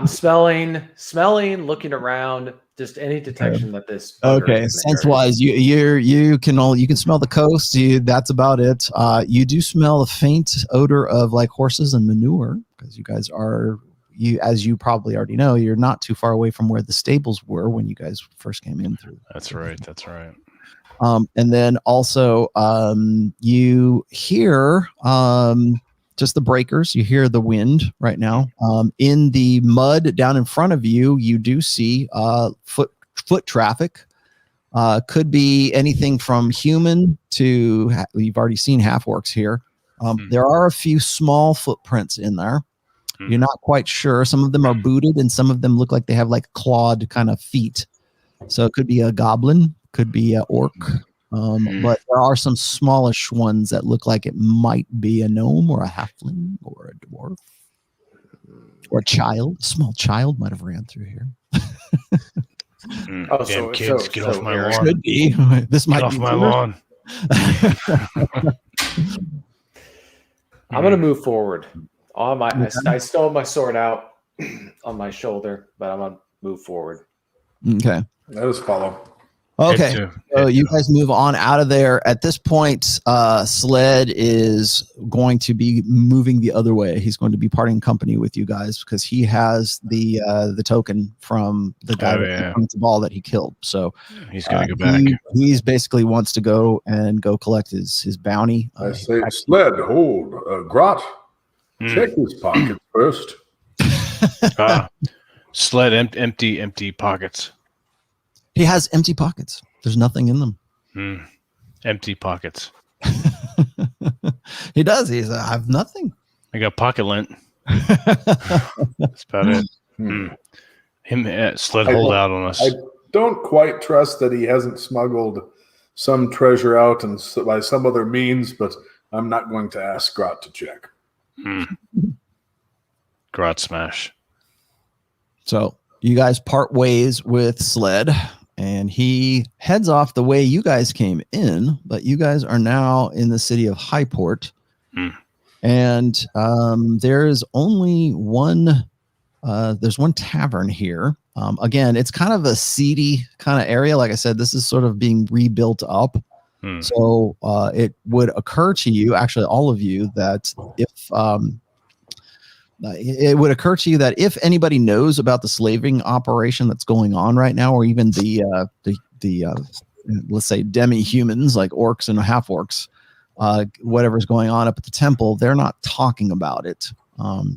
smelling, looking around. Just any detection that this. Okay, sense-wise, you can smell the coast. That's about it. You do smell a faint odor of like horses and manure because you guys are as you probably already know, you're not too far away from where the stables were when you guys first came in through. That's right. That's right. And then also you hear just the breakers. You hear the wind right now. In the mud down in front of you, you do see foot traffic. Could be anything from human to you've already seen half orcs here. There are a few small footprints in there. You're not quite sure. Some of them are booted, and some of them look like they have like clawed kind of feet. So it could be a goblin, could be an orc. But there are some smallish ones that look like it might be a gnome or a halfling or a dwarf or a child. A small child might have ran through here. Oh, damn kids, get off my lawn. Could be. This might get off be my lawn. I'm gonna move forward. I still have my sword out on my shoulder, but I'm gonna move forward. Okay. Let us follow. Okay. So you guys move on out of there. At this point, Sled is going to be moving the other way. He's going to be parting company with you guys because he has the token from the guy the ball that he killed. So he's going to go back. He's basically wants to go collect his bounty. I say, Sled, hold, Grot. Check his pocket first. Sled, empty pockets. He has empty pockets. There's nothing in them. Empty pockets. He does. I have nothing. I got pocket lint. That's about it. Sled hold out on us. I don't quite trust that he hasn't smuggled some treasure out and by some other means, but I'm not going to ask Grot to check. Grot smash. So you guys part ways with Sled. And he heads off the way you guys came in, but you guys are now in the city of Highport. And there is only one, there's one tavern here. Again, it's kind of a seedy kind of area. Like I said, this is sort of being rebuilt up. So it would occur to you, actually all of you, that if anybody knows about the slaving operation that's going on right now, or even the let's say demi-humans like orcs and half-orcs, whatever's going on up at the temple, they're not talking about it.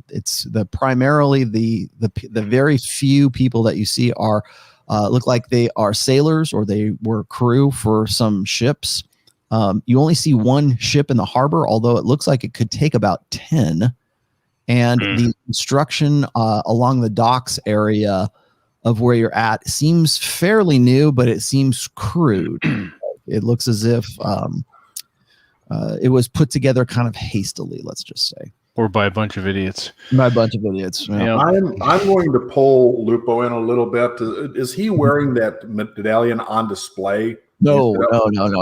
It's primarily the very few people that you see are look like they are sailors or they were crew for some ships. You only see one ship in the harbor, although it looks like it could take about 10. And the construction along the docks area of where you're at seems fairly new, but it seems crude. It looks as if it was put together kind of hastily, let's just say. Or by a bunch of idiots. By a bunch of idiots. Yeah. I'm going to pull Lupo in a little bit. Is he wearing that medallion on display? No.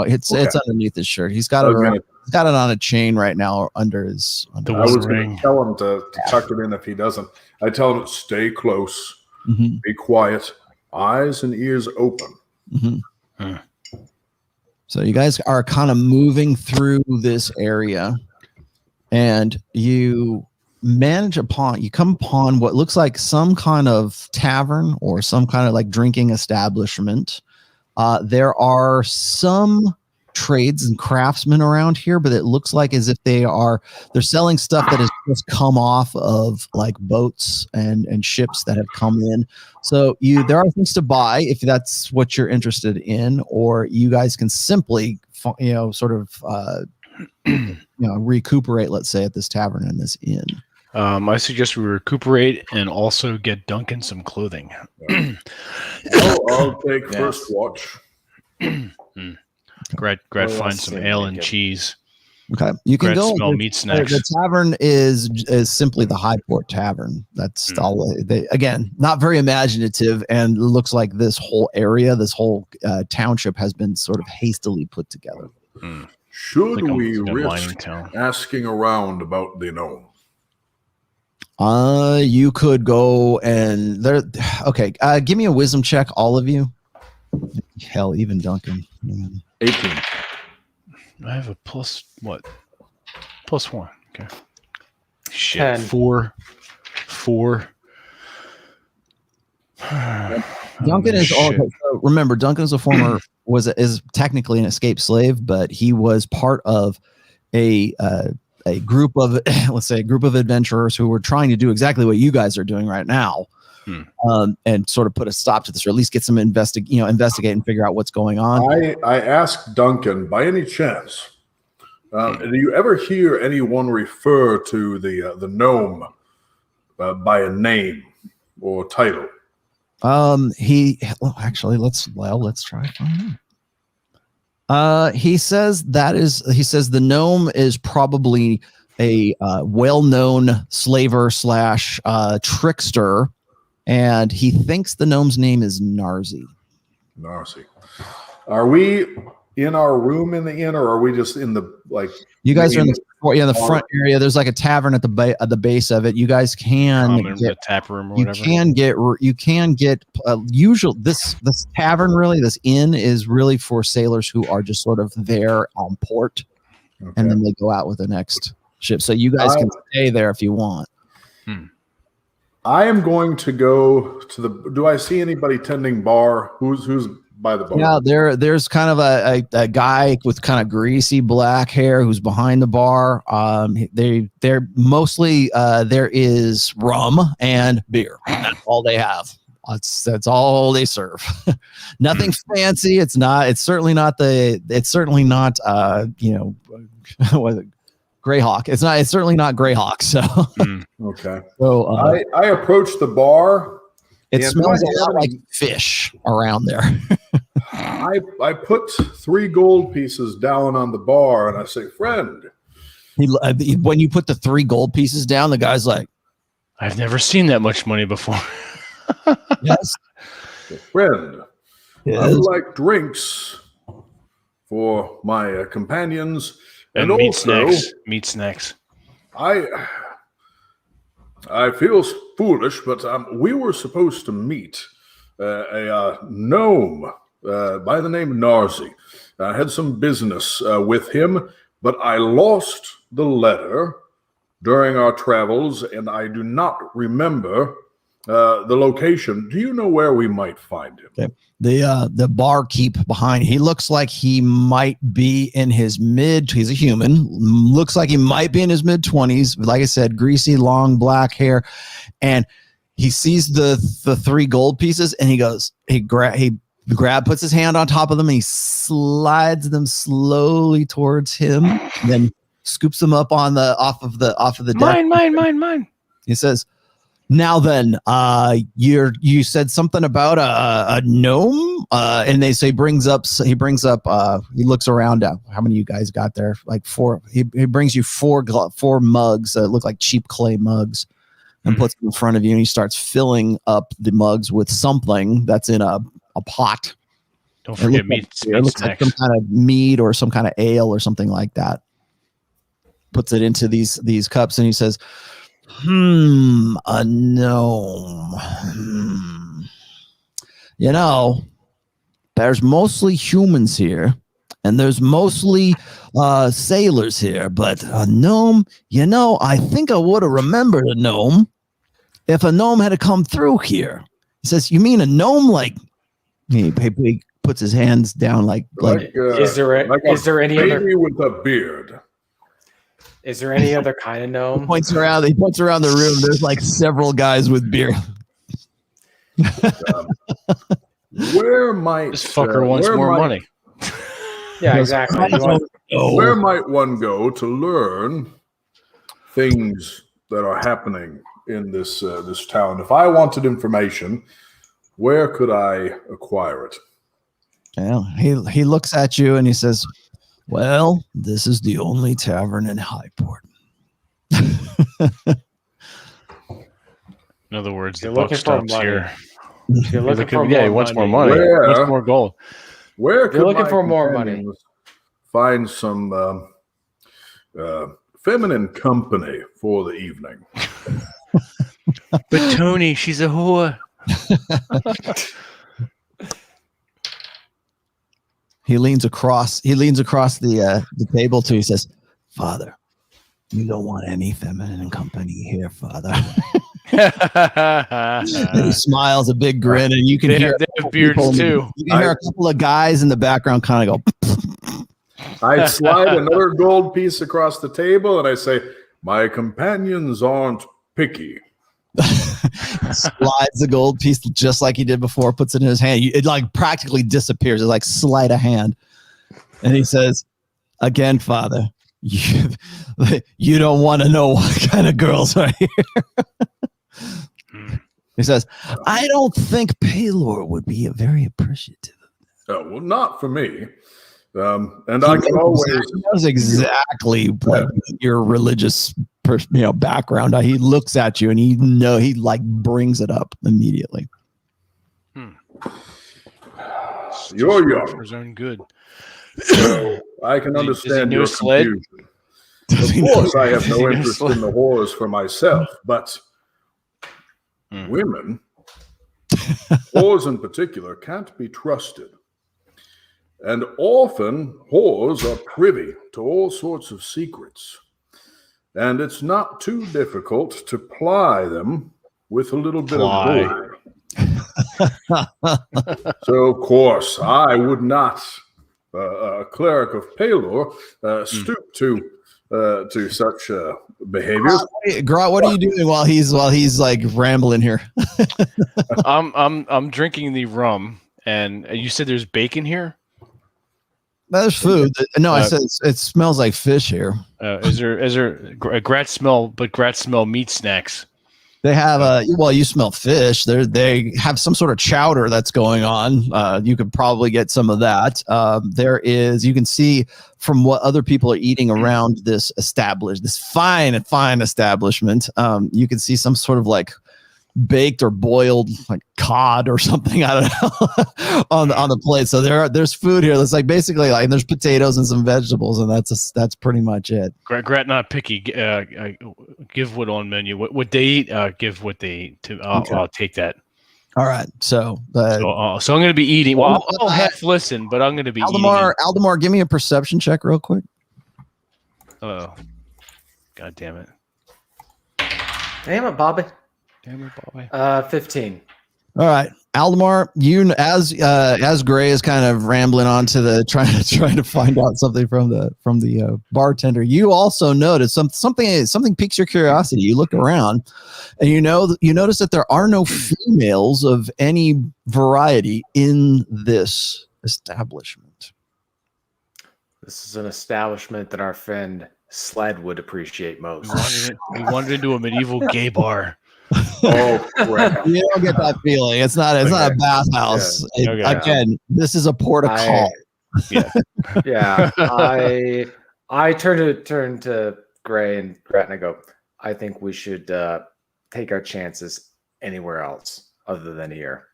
It's underneath his shirt. He's got it around. He's got it on a chain right now under his. I was going to tell him to tuck it in if he doesn't. I tell him to stay close, be quiet, eyes and ears open. So you guys are kind of moving through this area, and you come upon what looks like some kind of tavern or some kind of like drinking establishment. There are some trades and craftsmen around here, but it looks like as if they're selling stuff that has just come off of like boats and ships that have come in. So there are things to buy if that's what you're interested in, or you guys can simply recuperate, let's say, at this tavern and this inn. I suggest we recuperate and also get Duncan some clothing. I'll take first watch. Grad find some ale and cheese. Okay, you can go. Smell meat snacks. The tavern is simply the Highport Tavern. That's all. Again, not very imaginative, and looks like this whole area, this whole township, has been sort of hastily put together. Should we risk asking around about the gnome? You could go and there. Okay, give me a wisdom check, all of you. Hell, even Duncan. 18. I have a +1. Okay. Shit. 10. 4. Duncan is all. So remember, Duncan is a former is technically an escaped slave, but he was part of a group of a group of adventurers who were trying to do exactly what you guys are doing right now. And sort of put a stop to this, or at least get some investigate and figure out what's going on. I asked Duncan, by any chance, do you ever hear anyone refer to the gnome by a name or title? Actually, let's try to find out. He says the gnome is probably a well-known slaver / trickster, and he thinks the gnome's name is Narzi. Narzi. Are we in our room in the inn, or are we just in the You guys are in the front area. There's like a tavern at the base of it. You guys can get the tap room or whatever. You can get usual this tavern, really, this inn is really for sailors who are just sort of there on port, and then they go out with the next ship. So you guys can stay there if you want. I am going to go to the. Do I see anybody tending bar? Who's by the bar? Yeah, there's kind of a guy with kind of greasy black hair who's behind the bar. They're mostly there is rum and beer. That's all they have. That's all they serve. Nothing fancy. It's certainly not Greyhawk. It's certainly not Greyhawk. So okay. So I approach the bar. It smells a lot like fish around there. I put 3 gold pieces down on the bar, and I say, "Friend." When you put the 3 gold pieces down, the guy's like, "I've never seen that much money before." Yes, friend. Yes. I would like drinks for my companions, and meat snacks. I feel foolish, but we were supposed to meet a gnome by the name of Narzi. I had some business with him, but I lost the letter during our travels, and I do not remember the location. Do you know where we might find him? Okay. The barkeep behind, he looks like he might be in his he's a human, looks like he might be in his mid-20s. Like I said, greasy, long black hair, and he sees the 3 gold pieces, and he goes, puts his hand on top of them, and he slides them slowly towards him, then scoops them up off of the deck. Mine. He says, "Now then, you said something about a gnome, and he looks around. How many of you guys got there? Like 4. He brings you 4 mugs that look like cheap clay mugs, and puts them in front of you, and he starts filling up the mugs with something that's in a pot. Don't forget meat looks like some kind of mead or some kind of ale or something like that. Puts it into these cups, and he says, a gnome. You know, there's mostly humans here, and there's mostly sailors here, but a gnome, I think I would have remembered a gnome if a gnome had come through here." He says, "You mean a gnome like..." He puts his hands down like is there any other with a beard? Is there any other kind of gnome? He points around the room. There's like several guys with beard. Where might this fucker wants more money? Yeah, exactly. Where might one go to learn things that are happening in this town? If I wanted information, where could I acquire it? Yeah, he looks at you and he says, "Well, this is the only tavern in Highport." In other words, you're the buck looking for stops money. here. You're looking for he wants more money. He wants more gold. Where you're looking for more money? Find some feminine company for the evening. But Tony, she's a whore. He leans across the table to. He says, "Father, you don't want any feminine company here, Father." And he smiles a big grin, and you can hear they have beards too. You can hear a couple of guys in the background kind of go. I slide another gold piece across the table, and I say, "My companions aren't picky." Slides the gold piece just like he did before, puts it in his hand. It like practically disappears. It's like sleight of hand. And he says, "Again, Father, you don't want to know what kind of girls are here." He says, I don't think Paylor would be very appreciative. Well, not for me. And I can always knows exactly like your religious background. He looks at you and he like brings it up immediately. You're young. For his own good. So I can understand your confusion. Of course, I have no interest in the horrors for myself, but women, whores in particular, can't be trusted. And often, whores are privy to all sorts of secrets. And it's not too difficult to ply them with a little bit of gold. So, of course, I would not, a cleric of Paylor, stoop to such behavior. Grot, what are you doing while he's like rambling here? I'm drinking the rum, and you said there's bacon here. There's food. No, I said it smells like fish here. Is there Grat smell meat snacks? They have you smell fish. They have some sort of chowder that's going on. You could probably get some of that. You can see from what other people are eating around this fine establishment. You can see some sort of like baked or boiled like cod or something, I don't know, on the plate. So there's food here that's like basically like there's potatoes and some vegetables, and that's pretty much it. Grat not picky. Give what on menu. What they eat. Give what they eat. I'll take that. All right. So I'm going to be eating. Well, I'll half listen, but I'm going to be Aldemar, give me a perception check real quick. Oh, God damn it! Damn it, Bobby. 15. All right, Aldemar, as Gray is kind of rambling on to trying to find out something from the bartender, you also notice something piques your curiosity. You look around, and you notice that there are no females of any variety in this establishment. This is an establishment that our friend Sled would appreciate most. We wandered into a medieval gay bar. Oh, crap. You don't get that feeling. It's not a bathhouse. Yeah. Again, this is a port of call. Yeah. I turn to Gray and Grat and I go, I think we should take our chances anywhere else other than here.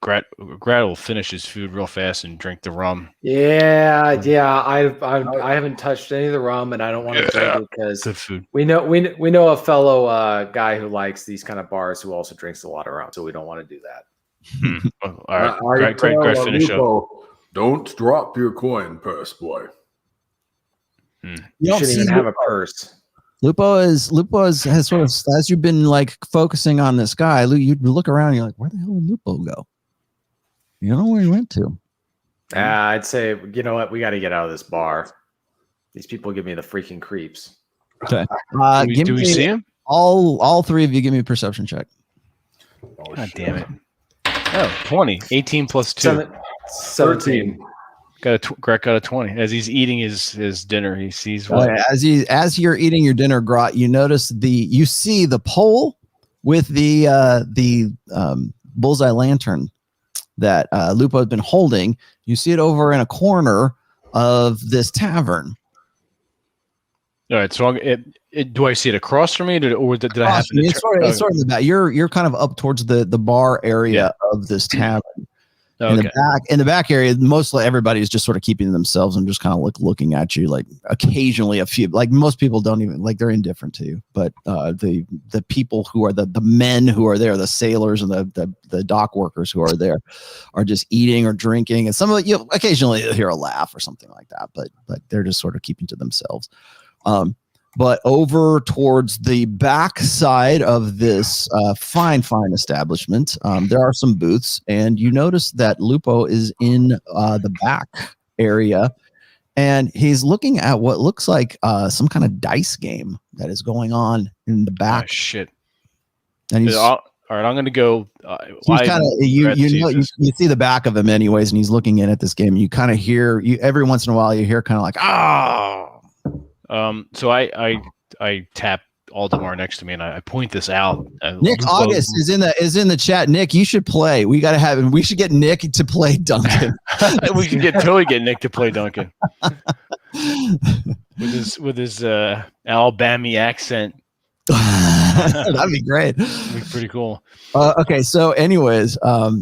Grat will finish his food real fast and drink the rum. Yeah. I haven't touched any of the rum, and I don't want to drink it because good food. We know a fellow guy who likes these kind of bars who also drinks a lot of rum, so we don't want to do that. All right, Grat, finish up. Don't drop your coin purse, boy. You shouldn't even have a purse. Lupo has sort of, as you've been like focusing on this guy, you look around and you're like, where the hell did Lupo go? You don't know where he went to. I'd say, you know what? We got to get out of this bar. These people give me the freaking creeps. Okay. Do we see him? All three of you give me a perception check. Oh, God damn it. Oh, 20. 18 plus 2. 17. Grat got a 20. As he's eating his dinner, he sees what? As you're eating your dinner, Grot, you see the pole with the bullseye lantern that Lupo has been holding. You see it over in a corner of this tavern. All right, so do I see it across from me, or did I happen to? It's sort of the back. You're kind of up towards the bar area of this tavern. Okay. In the back area, mostly everybody is just sort of keeping themselves and just kind of looking at you. Like occasionally, a few, like most people don't even like, they're indifferent to you. But the people who are the men who are there, the sailors and the dock workers who are there, are just eating or drinking. And some of you occasionally hear a laugh or something like that. But they're just sort of keeping to themselves. But over towards the back side of this fine establishment, there are some booths, and you notice that Lupo is in the back area, and he's looking at what looks like some kind of dice game that is going on in the back. Oh, shit. And he's all right. I'm going to go. He's kind of you see the back of him anyways, and he's looking in at this game. And you kind of hear every once in a while you hear kind of like So I tap Aldemar next to me, and I point this out. Nick Lupo- August is in the chat. Nick, you should play. We got to have him. We should get Nick to play Duncan. We should totally get Nick to play Duncan with his Alabama accent. That'd be great. That'd be pretty cool. Okay, so anyways, Grot,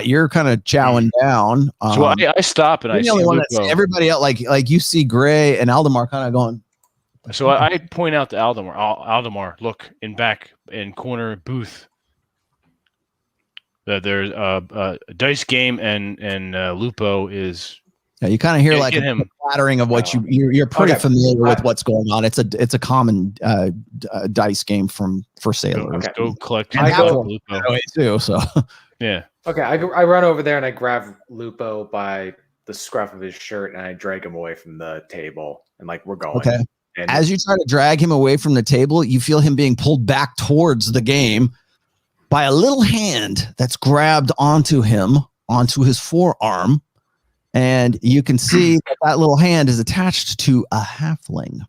you're kind of chowing down. So I stop and I you're the see only one Lupo. that's everybody else, like you see Gray and Aldemar kind of going. So I point out to Aldemar. Aldemar, look in corner booth. There's a dice game and Lupo is. Yeah, you kind of hear Yeah, like get a him. flattering of what you're pretty Okay. familiar with what's going on. It's a common dice game for sailors. Okay. Go collect And go- Lupo. By the way, too. So Yeah. Okay, I run over there and I grab Lupo by the scruff of his shirt and I drag him away from the table and like we're going. okay. And As you try to drag him away from the table, you feel him being pulled back towards the game by a little hand that's grabbed onto his forearm. And you can see that little hand is attached to a halfling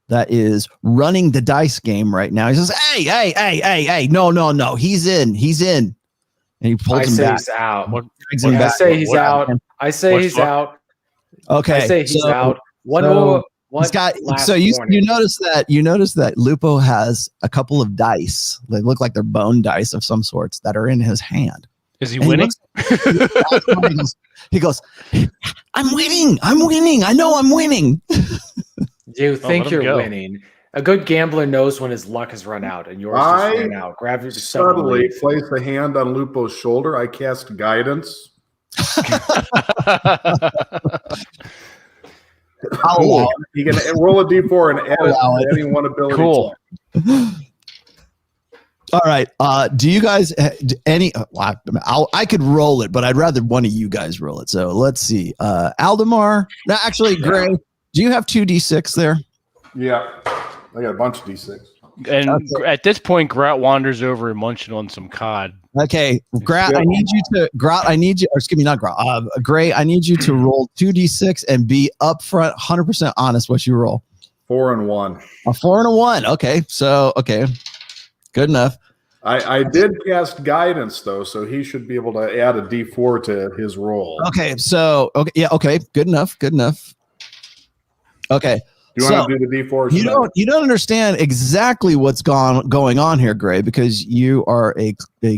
that is running the dice game right now. He says, hey, no, he's in. And he I pulls him say back. he's out. Drags him I back. say he's out. I say What he's fuck? out. Okay. I say he's out. One so more. One He's got, last so you warning. notice that Lupo has a couple of dice. They look like they're bone dice of some sorts that are in his hand. Is he And winning? He goes, I'm winning. I know I'm winning. You think let him you're go. winning. A good gambler knows when his luck has run out and yours just ran out. Grab your Subtly place a hand on Lupo's shoulder. I cast guidance. I'll allow it. You can roll a d4 and add allow it it. to any one ability. Cool. All right. Do you guys I could roll it, but I'd rather one of you guys roll it. So let's see. Aldemar. No, actually, Gray. Do you have 2d6 there? Yeah. I got a bunch of d6. And Okay. at this point, Grout wanders over and munching on some cod. Okay, Grat, I need you, or excuse me, not Grat, Gray, I need you to roll 2d6 and be upfront, 100% honest what you roll. 4 and 1. A 4 and a 1. Okay, so, okay, good enough. I did cast guidance, though, so he should be able to add a d4 to his roll. Okay, so, okay, yeah, okay, good enough. Okay. Do you want to do the d4? You don't understand exactly what's going on here, Gray, because you are a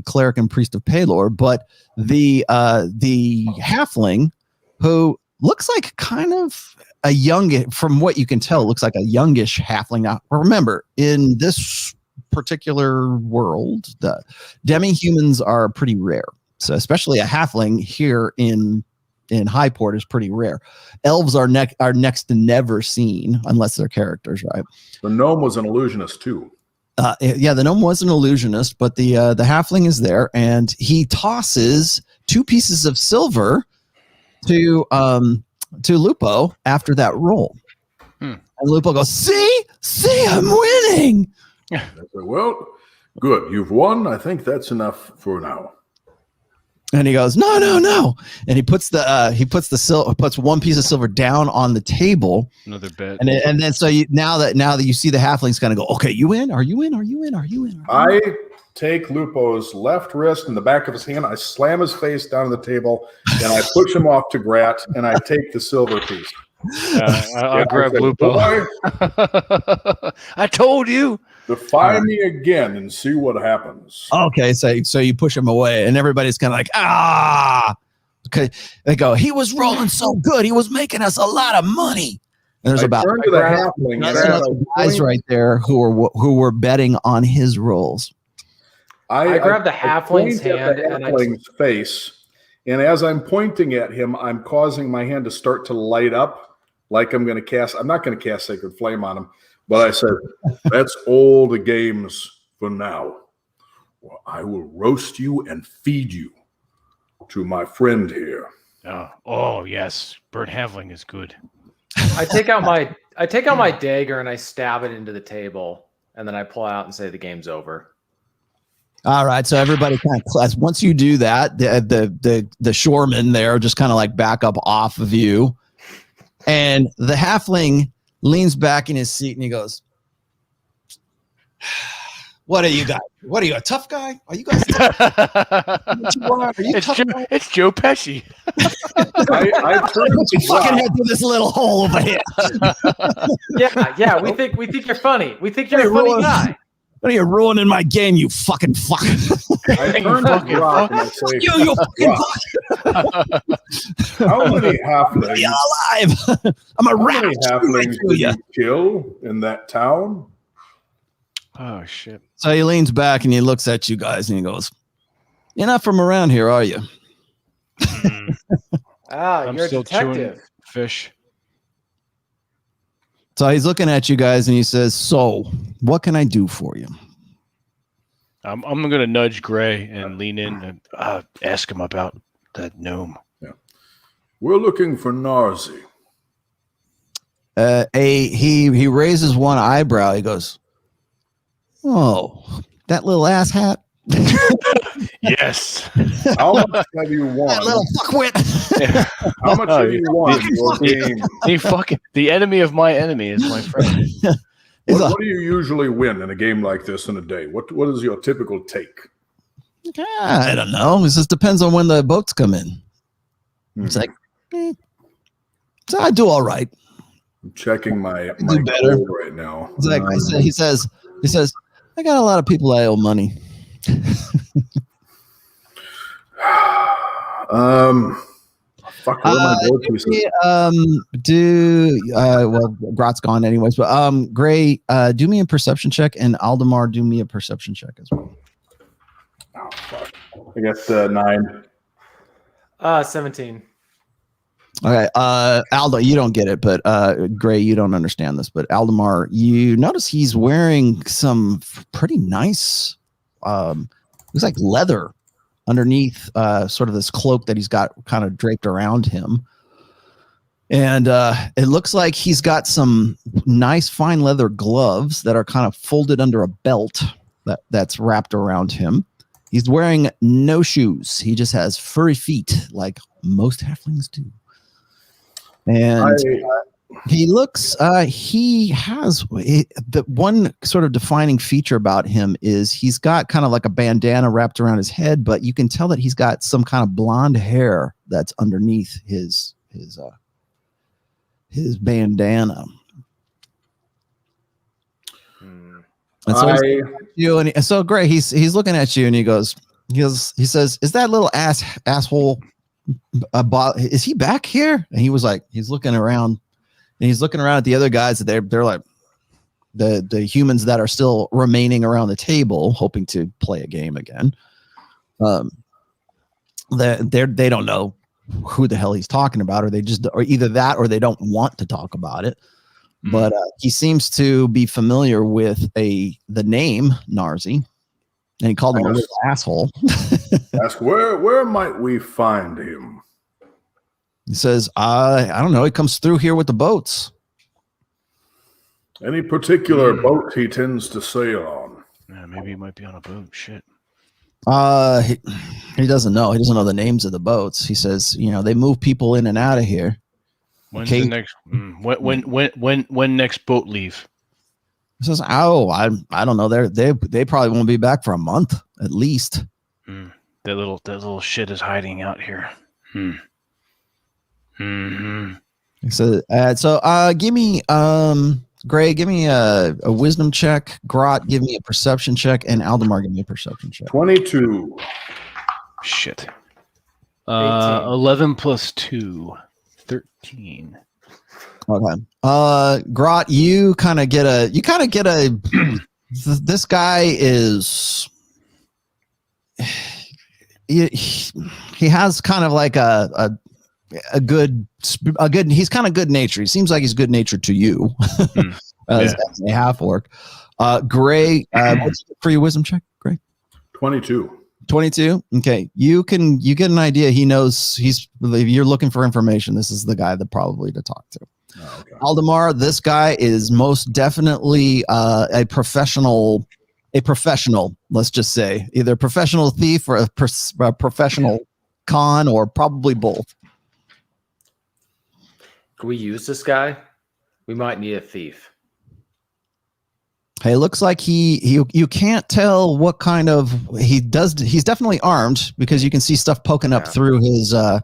cleric and priest of Palor, but the halfling who looks like kind of a young, from what you can tell, looks like a youngish halfling. Now, remember, in this particular world, the demi-humans are pretty rare. So especially a halfling here in Highport is pretty rare. Elves are next to never seen unless they're characters, right? The gnome was an illusionist too. Yeah, the gnome was an illusionist, but the halfling is there, and he tosses 2 pieces of silver to Lupo after that roll. And Lupo goes, "See, I'm winning." I said, well, good. You've won. I think that's enough for now. And he goes, no. And he puts puts 1 piece of silver down on the table. Another bet. And then so now that you see the halflings kind of go, okay, you in? Are you in? I take Lupo's left wrist in the back of his hand. I slam his face down on the table, and I push him off to Grat, and I take the silver piece. I'll grab I said, Lupo. "Boy, I told you. defy me again and see what happens. Okay, so you push him away, and everybody's kind of like, ah. Okay, they go, he was rolling so good, he was making us a lot of money. And there's I about turn to the halfling. that's and another guys right there who were betting on his rolls. I grab the halfling's point at hand the and I halfling's face, and as I'm pointing at him, I'm causing my hand to start to light up, like I'm going to cast. I'm not going to cast Sacred Flame on him, but I said, "That's all the games for now. Well, I will roast you and feed you to my friend here." Oh yes, burnt halfling is good. I take out my dagger and I stab it into the table, and then I pull out and say the game's over. All right, so everybody kind of class. Once you do that, the shoremen there just kind of like back up off of you, and the halfling leans back in his seat and he goes, "What are you guys? What are you, a tough guy? Are you guys tough? It's Joe Pesci. I turned Put your to fucking Rob. head through this little hole over here. Yeah. We think you're funny. We think you're a funny guy. What are you ruining my game, you fucking fuck? I turned to Rob and I say, you fucking Rob, fuck. how many You're halflings? alive. I'm a How rat. many halflings did you kill in that town? Oh shit. So he leans back and he looks at you guys and he goes, "You're not from around here, are you?" I'm You're a still chewing detective. fish. So he's looking at you guys and he says, "So, what can I do for you?" I'm gonna nudge Gray and lean in and ask him about that gnome. We're looking for Narzi. He raises one eyebrow. He goes, "Oh, that little ass hat." Yes. How much have you won? That little fuckwit. How much have you won in your game? The enemy of my enemy is my friend. What do you usually win in a game like this in a day? What is your typical take? I don't know. It just depends on when the boats come in. It's like, so I do all right. I'm checking my do better goal right now. It's like he says, I got a lot of people I owe money. Fuck, what are my gold pieces? Well, Grot's gone anyways, but Gray, do me a perception check, and Aldemar, do me a perception check as well. Oh, fuck. I got 9. 17. Okay, Aldo, you don't get it, but Gray, you don't understand this, but Aldemar, you notice he's wearing some pretty nice, looks like leather underneath sort of this cloak that he's got kind of draped around him. And it looks like he's got some nice fine leather gloves that are kind of folded under a belt that's wrapped around him. He's wearing no shoes. He just has furry feet like most halflings do. And he looks, he has the one sort of defining feature about him is he's got kind of like a bandana wrapped around his head, but you can tell that he's got some kind of blonde hair that's underneath his bandana. And so so Gray, he's looking at you and he says, "Is that little asshole is he back here?" And he was like, he's looking around and he's looking around at the other guys that they're like the humans that are still remaining around the table hoping to play a game again. They don't know who the hell he's talking about, or either that or they don't want to talk about it. But he seems to be familiar with the name Narzi. And he called him a little asshole. Ask where might we find him? He says, I don't know. He comes through here with the boats. Any particular boat he tends to sail on? Yeah, maybe he might be on a boat. Shit. He doesn't know. He doesn't know the names of the boats. He says, they move people in and out of here. When's the next? When next boat leave? He says, I don't know. They probably won't be back for a month at least. That little shit is hiding out here. He says, so give me Gray, give me a wisdom check. Grot, give me a perception check, and Aldemar, give me a perception check. 22. Shit. 11 plus 2, 13. Okay. Grot, you kind of get a this guy is he has kind of like a good he's kind of good natured. He seems like he's good natured to you as a half orc. Gray, what's for your wisdom check, Gray? 22. 22. Okay. You get an idea. He knows if you're looking for information, this is the guy that probably to talk to. Oh, okay. Aldemar, this guy is most definitely a professional, let's just say, either a professional thief or a professional con, or probably both. Can we use this guy? We might need a thief. Hey, it looks like you can't tell what kind of he does. He's definitely armed because you can see stuff poking up through his the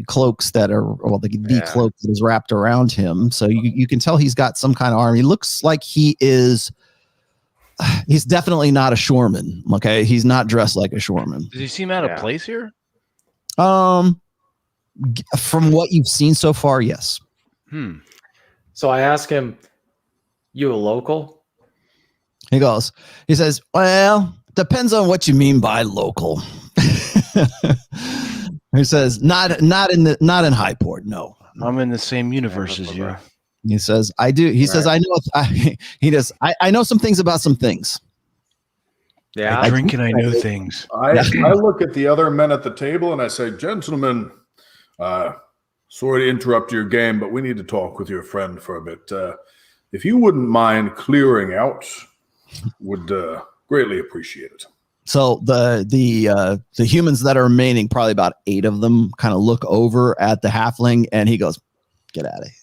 cloaks that are the cloak that is wrapped around him. So you can tell he's got some kind of arm. He looks like he's definitely not a shoreman. Okay, he's not dressed like a shoreman. Does he seem out of place here? From what you've seen so far, yes. So I ask him, "You a local?" He says, "Well, depends on what you mean by local." He says, "Not in Highport, no. I'm in the same universe as you." He says, "I do." He says, "I know." I know some things about some things. Yeah, I drink and I know things. I look at the other men at the table and I say, "Gentlemen, sorry to interrupt your game, but we need to talk with your friend for a bit. If you wouldn't mind clearing out, would greatly appreciate it." So the humans that are remaining, probably about 8 of them, kind of look over at the halfling, and he goes, "Get out of here.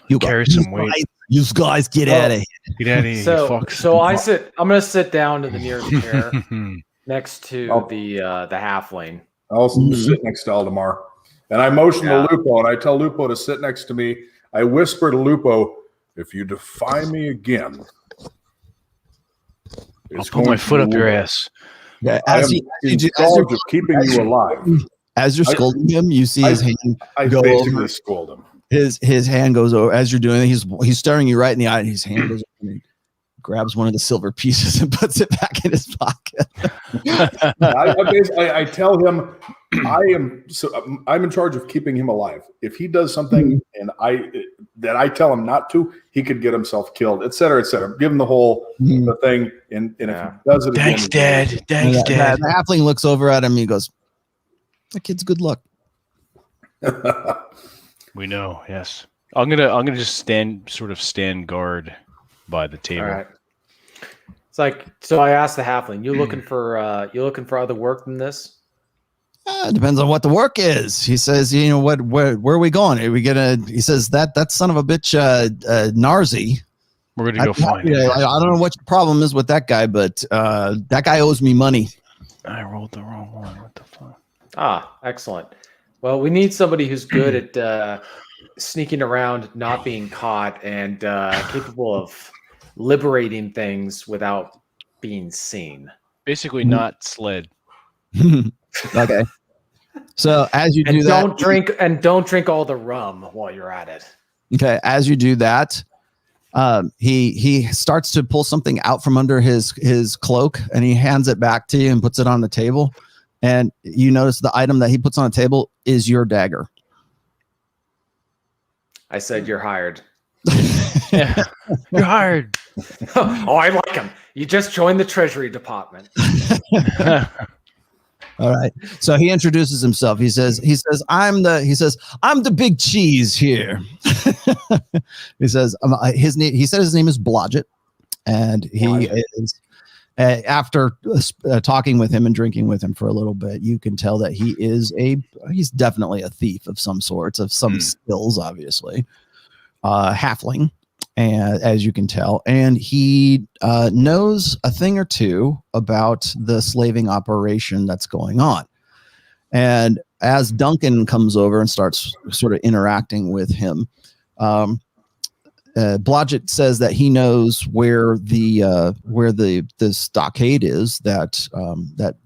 You carry some weight. You guys get out of here. Get out of here. So I'm gonna sit down to the nearest chair next to the halfling. I also sit next to Aldemar, and I motion to Lupo, and I tell Lupo to sit next to me. I whisper to Lupo, "If you defy me again, I'll put my foot up your ass." Yeah, as you're keeping you alive. As you're scolding him, you see his hand go basically over. scold him. His hand goes over as you're doing it. He's staring you right in the eye, and his hand goes over and he grabs one of the silver pieces and puts it back in his pocket. I tell him I'm in charge of keeping him alive. If he does something that I tell him not to, he could get himself killed, et cetera, et cetera. Give him the whole the thing, and if he does it Thanks, again, Dad. Thanks, Dad. The halfling looks over at him and he goes, "That kid's good luck." We know, yes. I'm gonna just stand guard by the table. All right. It's like, so I asked the halfling, "You looking for other work than this?" It depends on what the work is. He says, "You know what? Where are we going? Are we gonna?" He says, "That son of a bitch, Narzi. We're gonna go find him." I don't know what your problem is with that guy, but that guy owes me money." I rolled the wrong one. What the fuck? Ah, excellent. Well, we need somebody who's good at sneaking around, not being caught, and capable of liberating things without being seen. Basically, not sled. Okay. So as you do that, don't drink all the rum while you're at it. Okay, as you do that, he starts to pull something out from under his cloak, and he hands it back to you and puts it on the table. And you notice the item that he puts on the table is your dagger. I said, "You're hired." Yeah. You're hired. Oh, I like him. You just joined the Treasury Department. All right. So he introduces himself. He says, I'm the big cheese here. He says, his name is Blodgett, and he is, after talking with him and drinking with him for a little bit, you can tell that he's definitely a thief of some sorts, of some skills, obviously. Halfling, and as you can tell, and he knows a thing or two about the slaving operation that's going on. And as Duncan comes over and starts sort of interacting with him, Blodgett says that he knows where the stockade is that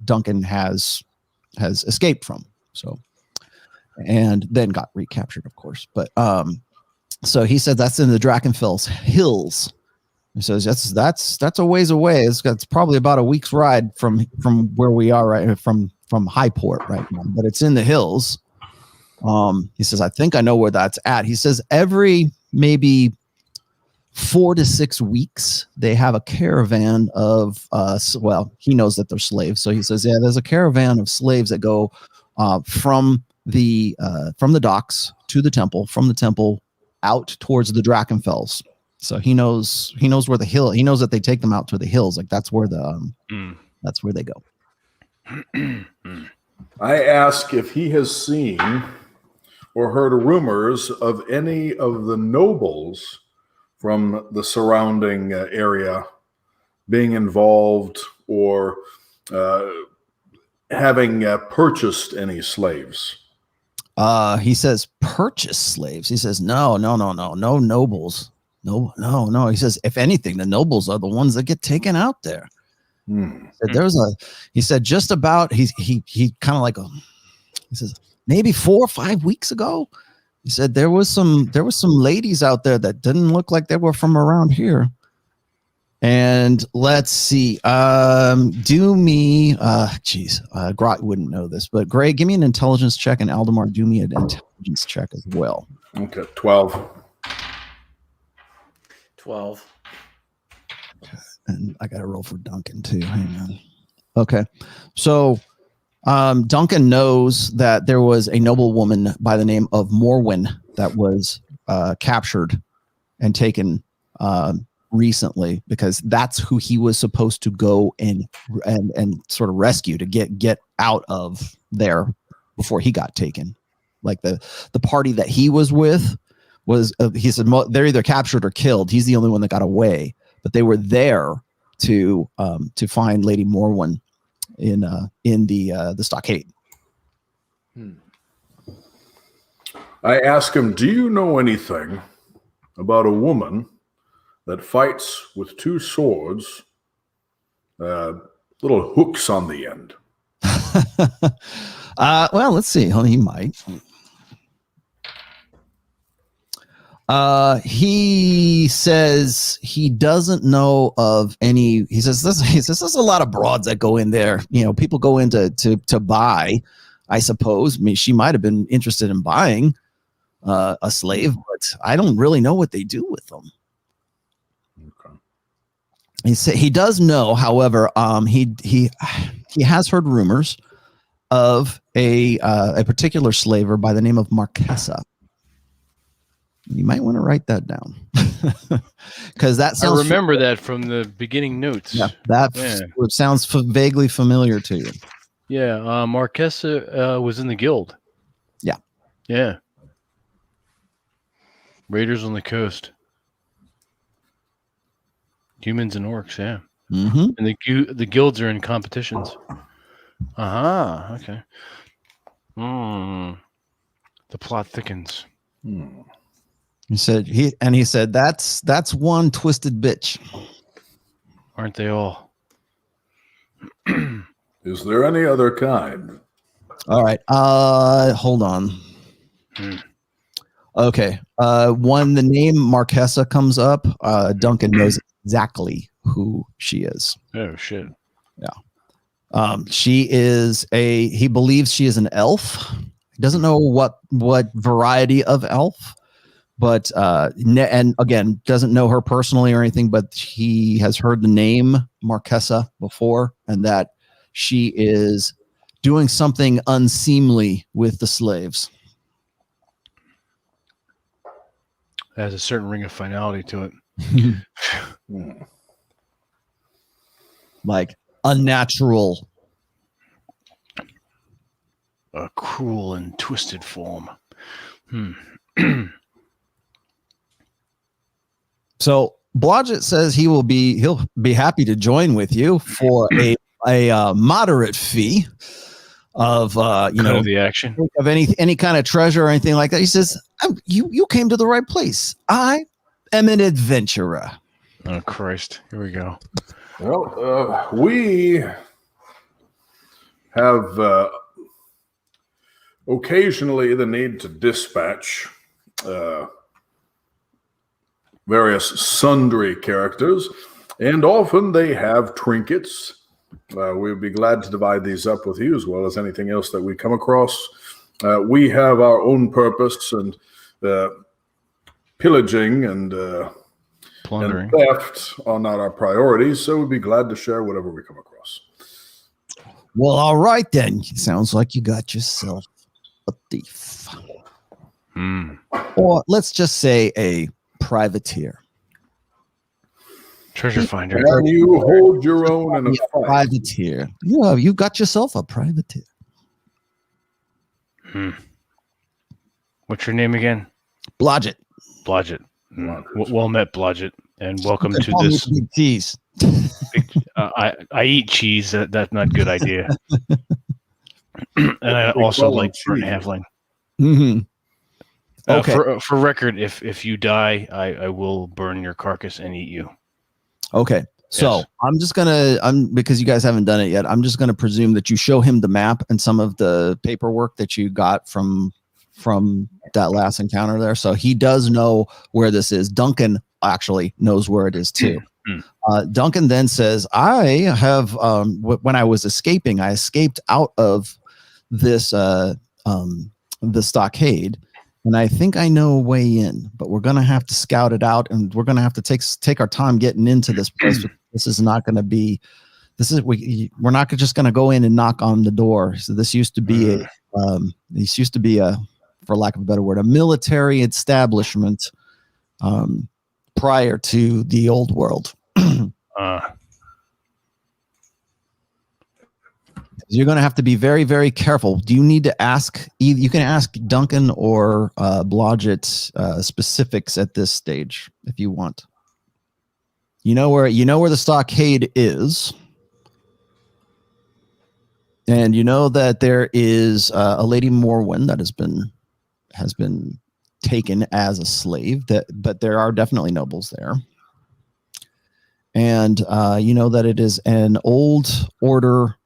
Duncan has escaped from. So, and then got recaptured, of course. But so he said that's in the Drachenfels Hills. He says that's a ways away. It's probably about a week's ride from where we are right from Highport right now, but it's in the hills. He says, I think I know where that's at. He says every maybe 4 to 6 weeks they have a caravan of he knows that they're slaves, so he says, yeah, there's a caravan of slaves that go from the docks to the temple, from the temple out towards the Drachenfels. So he knows where the hill. He knows that they take them out to the hills. Like that's where that's where they go. I ask if he has seen or heard rumors of any of the nobles from the surrounding area being involved or having purchased any slaves? He says purchase slaves. He says no nobles. No. He says if anything, the nobles are the ones that get taken out there. He said just about he kind of like he says maybe 4 or 5 weeks ago. He said there was some ladies out there that didn't look like they were from around here. And let's see. Do me Grot wouldn't know this, but Gray, give me an intelligence check, and Aldemar, do me an intelligence check as well. Okay, 12. 12. And I got to roll for Duncan too. Hang on. Okay. So Duncan knows that there was a noblewoman by the name of Morwen that was captured and taken recently, because that's who he was supposed to go and sort of rescue to get out of there before he got taken. Like the party that he was with was he said they're either captured or killed. He's the only one that got away. But they were there to find Lady Morwen in the stockade. I asked him, do you know anything about a woman that fights with 2 swords, little hooks on the end? Well, let's see. He might. He says he doesn't know of any. He says there's a lot of broads that go in there. People go in to buy. I suppose. I mean, she might have been interested in buying a slave, but I don't really know what they do with them. Okay. He does know, however, he has heard rumors of a particular slaver by the name of Marquesa. You might want to write that down, because that sounds. I remember that from the beginning notes. Yeah, sounds vaguely familiar to you. Yeah, Marquesa was in the guild. Yeah. Raiders on the coast. Humans and orcs, yeah. Mm-hmm. And the guilds are in competitions. Okay. The plot thickens. He said that's one twisted bitch. Aren't they all? Is there any other kind? All right. Hold on. Okay. When the name Marquesa comes up, Duncan knows exactly who she is. Oh shit. Yeah. He believes she is an elf. He doesn't know what variety of elf. But and again, doesn't know her personally or anything, but he has heard the name Marquesa before, and that she is doing something unseemly with the slaves. It has a certain ring of finality to it. Like unnatural. A cruel and twisted form. So Blodgett says he'll be happy to join with you for a moderate fee of the action of any kind of treasure or anything like that. He says you came to the right place. I am an adventurer. Oh Christ! Here we go. Well, we have occasionally the need to dispatch various sundry characters, and often they have trinkets. We'd be glad to divide these up with you, as well as anything else that we come across. We have our own purpose, and pillaging and plundering and theft are not our priorities, so we'd be glad to share whatever we come across. Well, all right then. Sounds like you got yourself a thief. Or let's just say a privateer. Treasure finder. And you hold your own in a fight. Privateer. Yeah, you got yourself a privateer. What What's your name again? Blodgett. Blodgett. Well met, Blodgett, and welcome to Call me this. Big Cheese. I eat cheese. That's not a good idea. And I also like burnt halfling. Mm-hmm. Okay. For record, if you die, I will burn your carcass and eat you. Okay. So Yes. because you guys haven't done it yet, I'm just gonna presume that you show him the map and some of the paperwork that you got from that last encounter there. So he does know where this is. Duncan actually knows where it is too. Duncan then says, I have when I was escaping, I escaped out of this the stockade. And I think I know a way in, but we're going to have to scout it out, and we're going to have to take our time getting into this place. This is not going to be. We're not just going to go in and knock on the door. So this used to be for lack of a better word, a military establishment prior to the old world. You're going to have to be very, very careful. Do you need to ask? You can ask Duncan or Blodgett specifics at this stage if you want. You know where the stockade is, and you know that there is a Lady Morwen that has been taken as a slave. But there are definitely nobles there, and you know that it is an old order.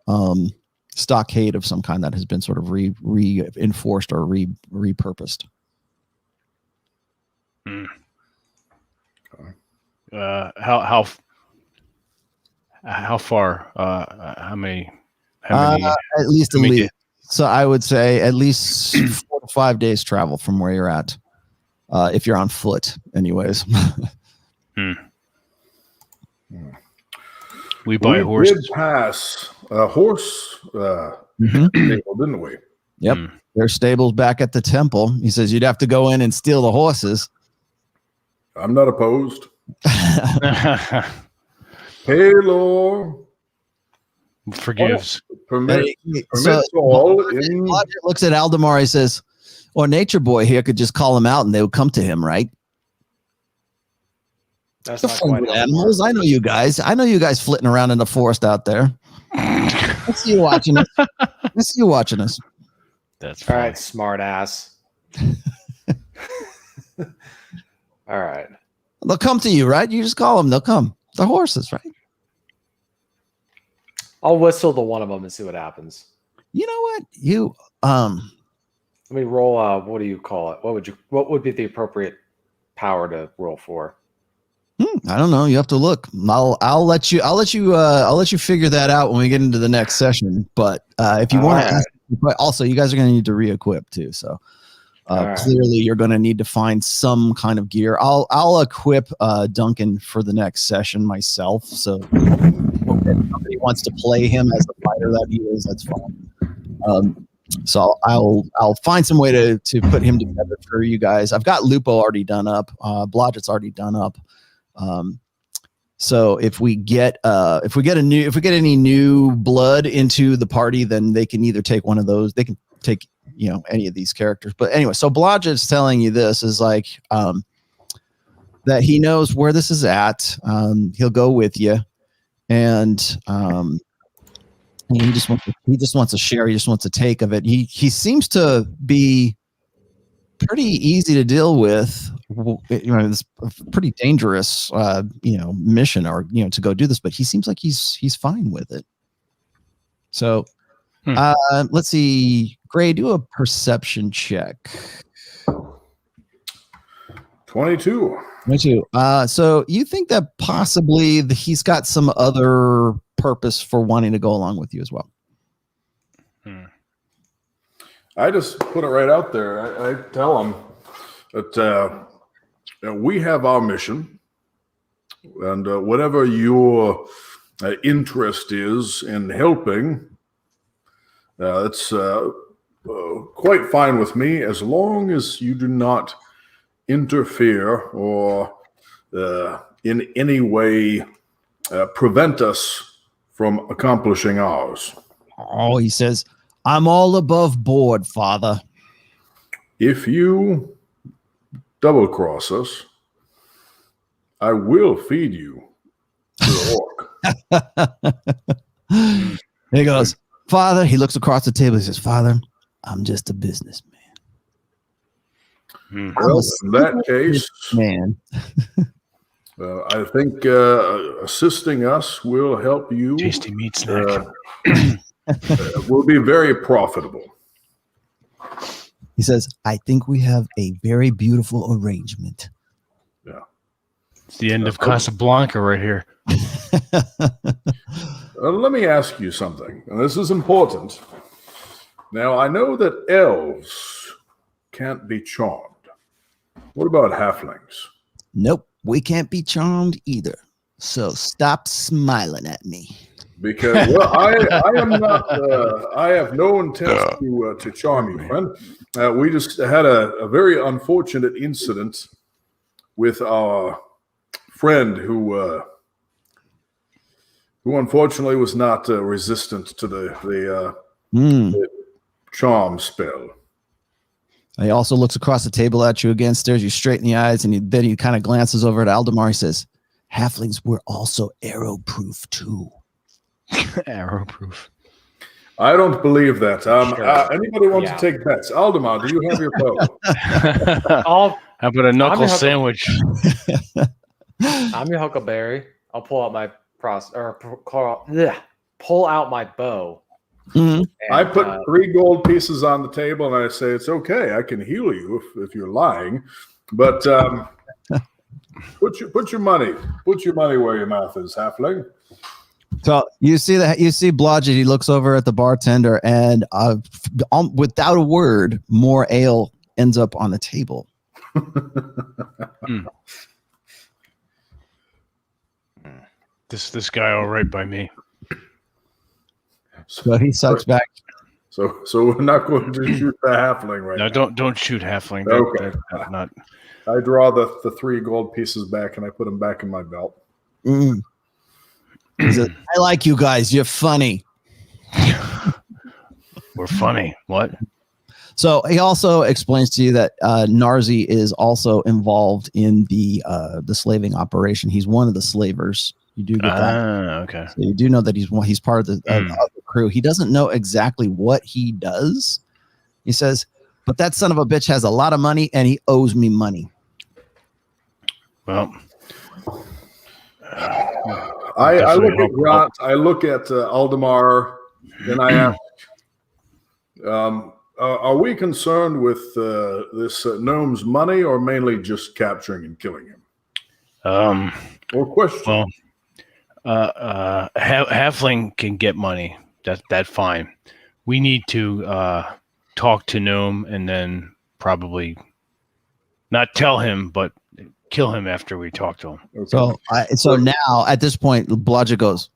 Stockade of some kind that has been sort of reinforced or repurposed. How far? How many? At least. So I would say at least 4 to 5 days travel from where you're at, if you're on foot, anyways. We buy horses. We did pass a horse stable, didn't we? Yep. There's stables back at the temple. He says you'd have to go in and steal the horses. I'm not opposed. Halo Forgives. Permits So all Blodgett looks at Aldemar. He says, "Or Nature Boy here could just call him out, and they would come to him, right?" That's The not fun quite with how it animals. works. I know you guys. I know you guys flitting around in the forest out there. I see you watching us. I see you watching us. That's All fine. right, smart ass. All right. They'll come to you, right? You just call them. They'll come. The horses, right? I'll whistle to one of them and see what happens. You know what? You Let me roll. What do you call it? What would be the appropriate power to roll for? I don't know. You have to look. I'll let you figure that out when we get into the next session. But if you want to ask, but also you guys are going to need to re-equip too. So clearly you're going to need to find some kind of gear. I'll equip Duncan for the next session myself. So if somebody wants to play him as the fighter that he is, that's fine. So I'll find some way to put him together for you guys. I've got Lupo already done up. Blodgett's already done up. So if we get any new blood into the party, then they can either take one of those. They can take any of these characters. But anyway, so Blodgett's telling you this is like that he knows where this is at. He'll go with you, and he just wants to share. He just wants to take of it. He seems to be pretty easy to deal with. It's a pretty dangerous mission or to go do this, but he seems like he's fine with it. So let's see, Gray, do a perception check. 22. So you think that possibly he's got some other purpose for wanting to go along with you as well? I just put it right out there. I tell them that we have our mission, and whatever your interest is in helping, it's quite fine with me as long as you do not interfere or in any way prevent us from accomplishing ours. Oh, he says, I'm all above board, Father. If you double-cross us, I will feed you to the orc. He goes, Father, he looks across the table. He says, Father, I'm just a businessman. Well, in that case, man, I think assisting us will help you. Tasty meat snack. Will be very profitable. he says, I think we have a very beautiful arrangement. Yeah. It's the end of Casablanca right here. Let me ask you something, and this is important. Now, I know that elves can't be charmed. What about halflings? Nope, we can't be charmed either. So stop smiling at me. Because I am not. I have no intent to charm you, friend. We just had a very unfortunate incident with our friend who unfortunately was not resistant to the charm spell. He also looks across the table at you again, stares you straight in the eyes, and then he kind of glances over at Aldemar. He says, halflings were also arrow-proof too. Arrow-proof. I don't believe that. Sure. Anybody want to take bets? Aldemar, do you have your bow? How about a knuckle I'm sandwich? I'm your Huckleberry. I'll pull out my pull out my bow. Mm-hmm. I put 3 gold pieces on the table, and I say, it's okay. I can heal you if you're lying. But put your money where your mouth is, halfling. So you see Blodgett. He looks over at the bartender, and without a word, more ale ends up on the table. This guy all right by me. So he sucks back. So we're not going to shoot the halfling right now. No, don't shoot halfling. Okay. That's not. I draw the 3 gold pieces back, and I put them back in my belt. Mm. He says, I like you guys. You're funny. We're funny. What? So he also explains to you that Narzi is also involved in the slaving operation. He's one of the slavers. You do get that. Okay. So you do know that he's part of the crew. He doesn't know exactly what he does. He says, but that son of a bitch has a lot of money and he owes me money. Well, I look at Grant, I look at Aldemar, and I ask, are we concerned with this gnome's money, or mainly just capturing and killing him? Or question? Well, halfling can get money. That's fine. We need to talk to gnome and then probably not tell him, but kill him after we talk to him. Okay. So now at this point, Blodgett goes,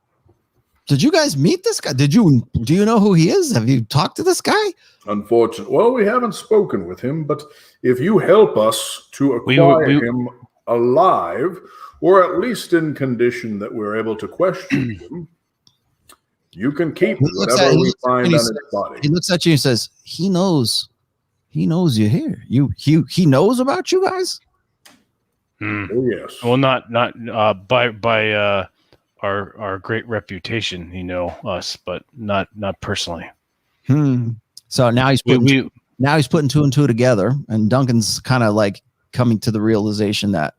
did you guys meet this guy? Do you know who he is? Have you talked to this guy? Unfortunately, well, we haven't spoken with him, but if you help us to acquire him alive, or at least in condition that we're able to question him, you can keep whatever we find on his body. He looks at you and says, he knows you're here. He knows about you guys? Oh, yes. Well, not by our great reputation, you know us, but not personally. So now he's putting 2 and 2 together, and Duncan's kind of like coming to the realization that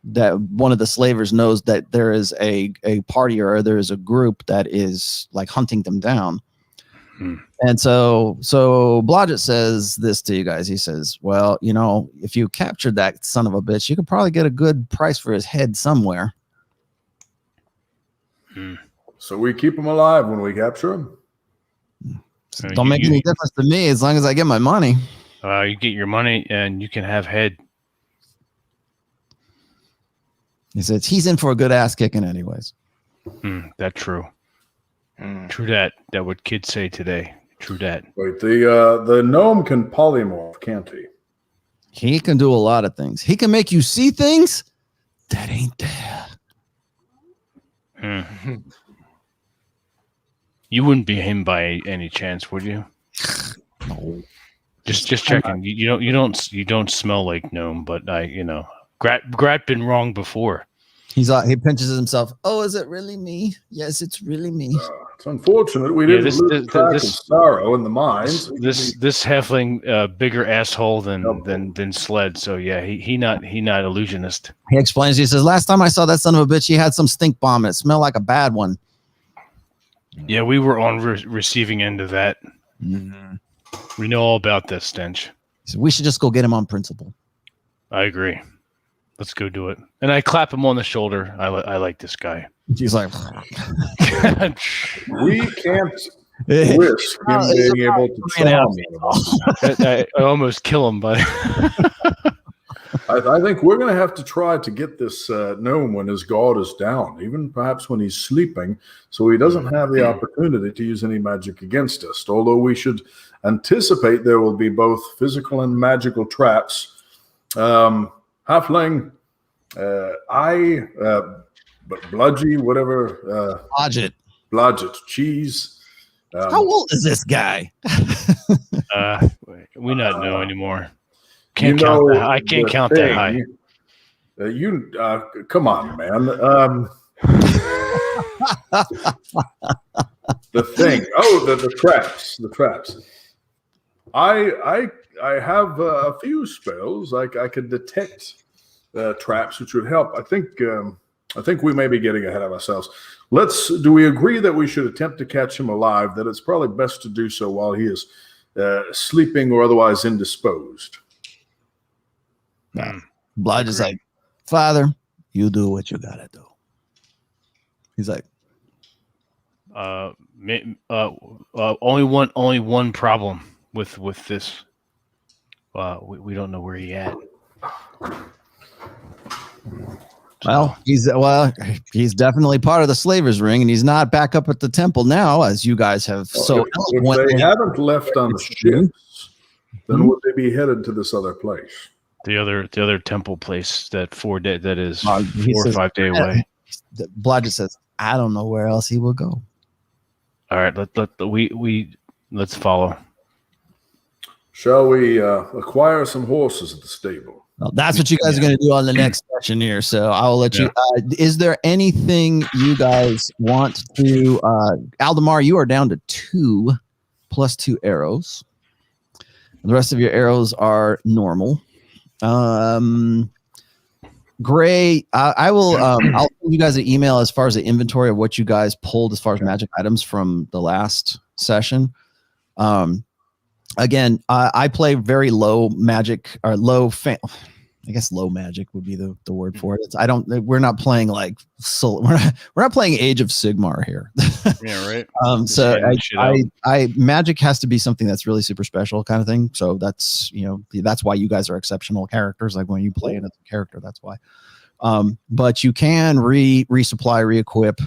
that one of the slavers knows that there is a party or there is a group that is like hunting them down. And so Blodgett says this to you guys. He says, well, if you captured that son of a bitch, you could probably get a good price for his head somewhere. So we keep him alive when we capture him? Don't make any difference to me as long as I get my money. You get your money and you can have head. He says he's in for a good ass kicking anyways. That's true. True that. That what kids say today. True that. Wait, the gnome can polymorph, can't he? He can do a lot of things. He can make you see things that ain't there. You wouldn't be him by any chance, would you? No. Just checking. You don't smell like gnome, but Grat been wrong before. He pinches himself. Oh, is it really me? Yes, it's really me. It's unfortunate we didn't lose track of Sorrow in the mines. This halfling bigger asshole than Sled. So yeah, he not illusionist. He explains. He says, "Last time I saw that son of a bitch, he had some stink bomb. And it smelled like a bad one." Yeah, we were on receiving end of that. Mm-hmm. We know all about this stench. So we should just go get him on principle. I agree. Let's go do it. And I clap him on the shoulder. I like this guy. He's like, we can't risk him being able to tell me about I almost kill him, but I think we're going to have to try to get this gnome when his guard is down, even perhaps when he's sleeping, so he doesn't have the opportunity to use any magic against us. Although we should anticipate there will be both physical and magical traps. Halfling, Bludgy, whatever. Blodget, cheese. How old is this guy? We not know anymore. Can't count that. I can't count that high. Come on, man. The thing. Oh, the traps. The traps. I have a few spells. I could detect traps, which would help. I think we may be getting ahead of ourselves. Do we agree that we should attempt to catch him alive? That it's probably best to do so while he is sleeping or otherwise indisposed. Blige is like, Father, you do what you gotta do. He's like, only one problem with this. We don't know where he at. Well, he's definitely part of the slavers' ring, and he's not back up at the temple now, as you guys have. If they haven't left on the ships, then would they be headed to this other place? The other temple place that is 4 or 5 day away. Blodgett says, "I don't know where else he will go." All right, let's follow. Shall we acquire some horses at the stable? Well, that's what you guys are going to do on the next session here. So I will let you. Is there anything you guys want to? Aldemar, you are down to 2 plus 2 arrows. The rest of your arrows are normal. Gray, I will. I'll send you guys an email as far as the inventory of what you guys pulled as far as magic items from the last session. Again, I play very low magic or low. I guess low magic would be the word for it. We're not playing like we're not playing Age of Sigmar here. Yeah, right. So I magic has to be something that's really super special kind of thing. So that's why you guys are exceptional characters. Like when you play another character, that's why. But you can resupply, re-equip.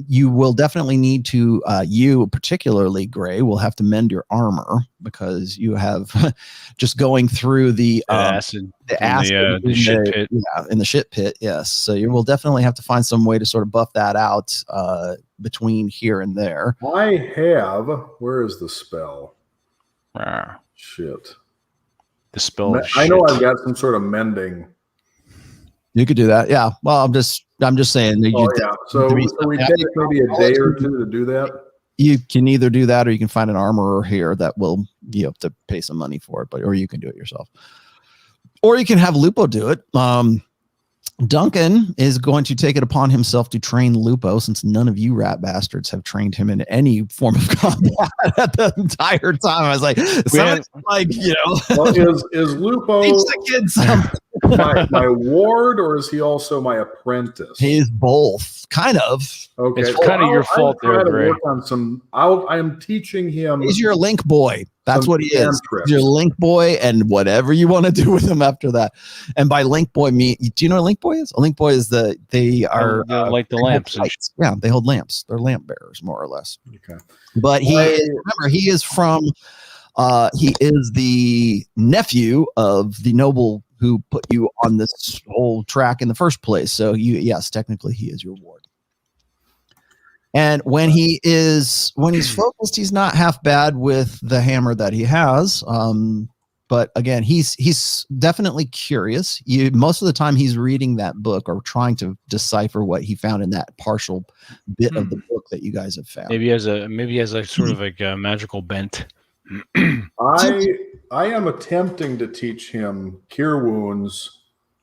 You will definitely need to, you particularly, Gray, will have to mend your armor because you have just going through the acid in the shit pit. Yeah, in the shit pit, yes. So you will definitely have to find some way to sort of buff that out between here and there. Where is the spell? Shit. The spell. I know I've got some sort of mending. You could do that, yeah. Well, I'm just saying. So we take maybe a day or two to do that. You can either do that, or you can find an armorer here that will you have to pay some money for it, or you can do it yourself, or you can have Lupo do it. Duncan is going to take it upon himself to train Lupo, since none of you rat bastards have trained him in any form of combat at the entire time. I was like, well, is Lupo teach the kid something. my ward, or is he also my apprentice? He's both, kind of. Okay, it's kind of your fault there, Gray. I am teaching him. He's your link boy. That's what he is. He's your link boy, and whatever you want to do with him after that. And by link boy, do you know what a link boy is? A link boy is they are like the lamps. Yeah, they hold lamps. They're lamp bearers, more or less. Okay, but he is from. He is the nephew of the noble who put you on this whole track in the first place. So yes, technically he is your ward. And when he's focused, he's not half bad with the hammer that he has. But again, he's definitely curious. Most of the time he's reading that book or trying to decipher what he found in that partial bit of the book that you guys have found. Maybe he has a sort of like a magical bent. I am attempting to teach him Cure Wounds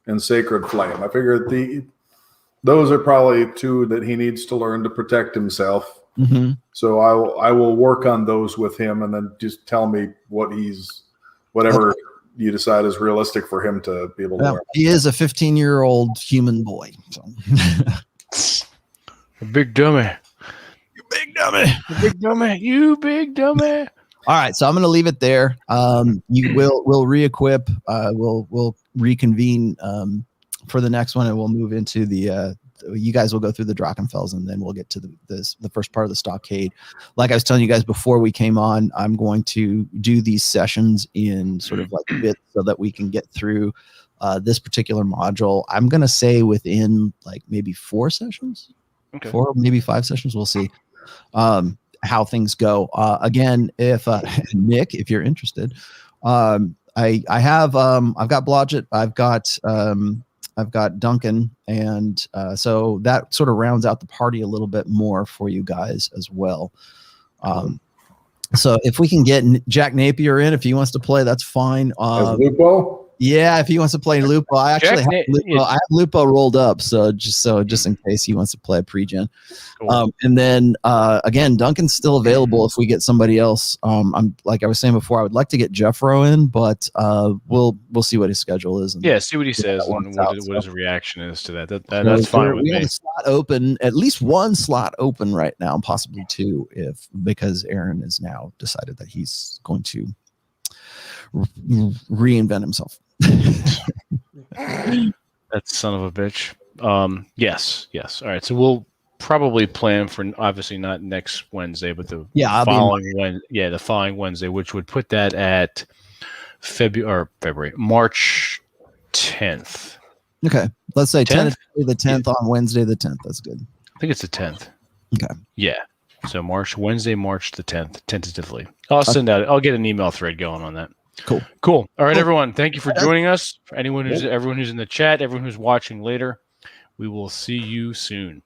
and Sacred Flame. I figured those are probably two that he needs to learn to protect himself. Mm-hmm. So I will work on those with him, and then just tell me whatever you decide is realistic for him to be able to learn. He is a 15-year-old human boy. So. A big dummy. You big dummy. You big dummy. You big dummy. All right, so I'm going to leave it there. We'll re-equip. We'll reconvene for the next one, and we'll move into the. You guys will go through the Drachenfels, and then we'll get to the first part of the stockade. Like I was telling you guys before we came on, I'm going to do these sessions in sort of like bits so that we can get through this particular module. I'm going to say within like maybe 4 sessions, okay. 4, maybe 5 sessions. We'll see how things go. Again, if Nick, if you're interested, I've got Blodgett, I've got Duncan, and so that sort of rounds out the party a little bit more for you guys as well. So if we can get Jack Napier in, if he wants to play, that's fine. As Lupo? Yeah, if he wants to play Lupo, I actually I have Lupo rolled up, so just in case he wants to play a pre-gen. Cool. And then again, Duncan's still available if we get somebody else. I'm like I was saying before, I would like to get Jeffro in, but we'll see what his schedule is. And see what he says and what his reaction is to that. That's fine with me. We have a slot open, at least one slot open right now, possibly 2, because Aaron has now decided that he's going to reinvent himself. That son of a bitch. Yes. All right. So we'll probably plan for obviously not next Wednesday, but the following Wednesday, which would put that at March 10th. Okay. Let's say 10th? The 10th on Wednesday the 10th. That's good. I think it's the 10th. Okay. Yeah. So Wednesday, March the 10th, tentatively. I'll get an email thread going on that. Cool. All right, everyone. Thank you for joining us. For everyone who's in the chat, everyone who's watching later, we will see you soon.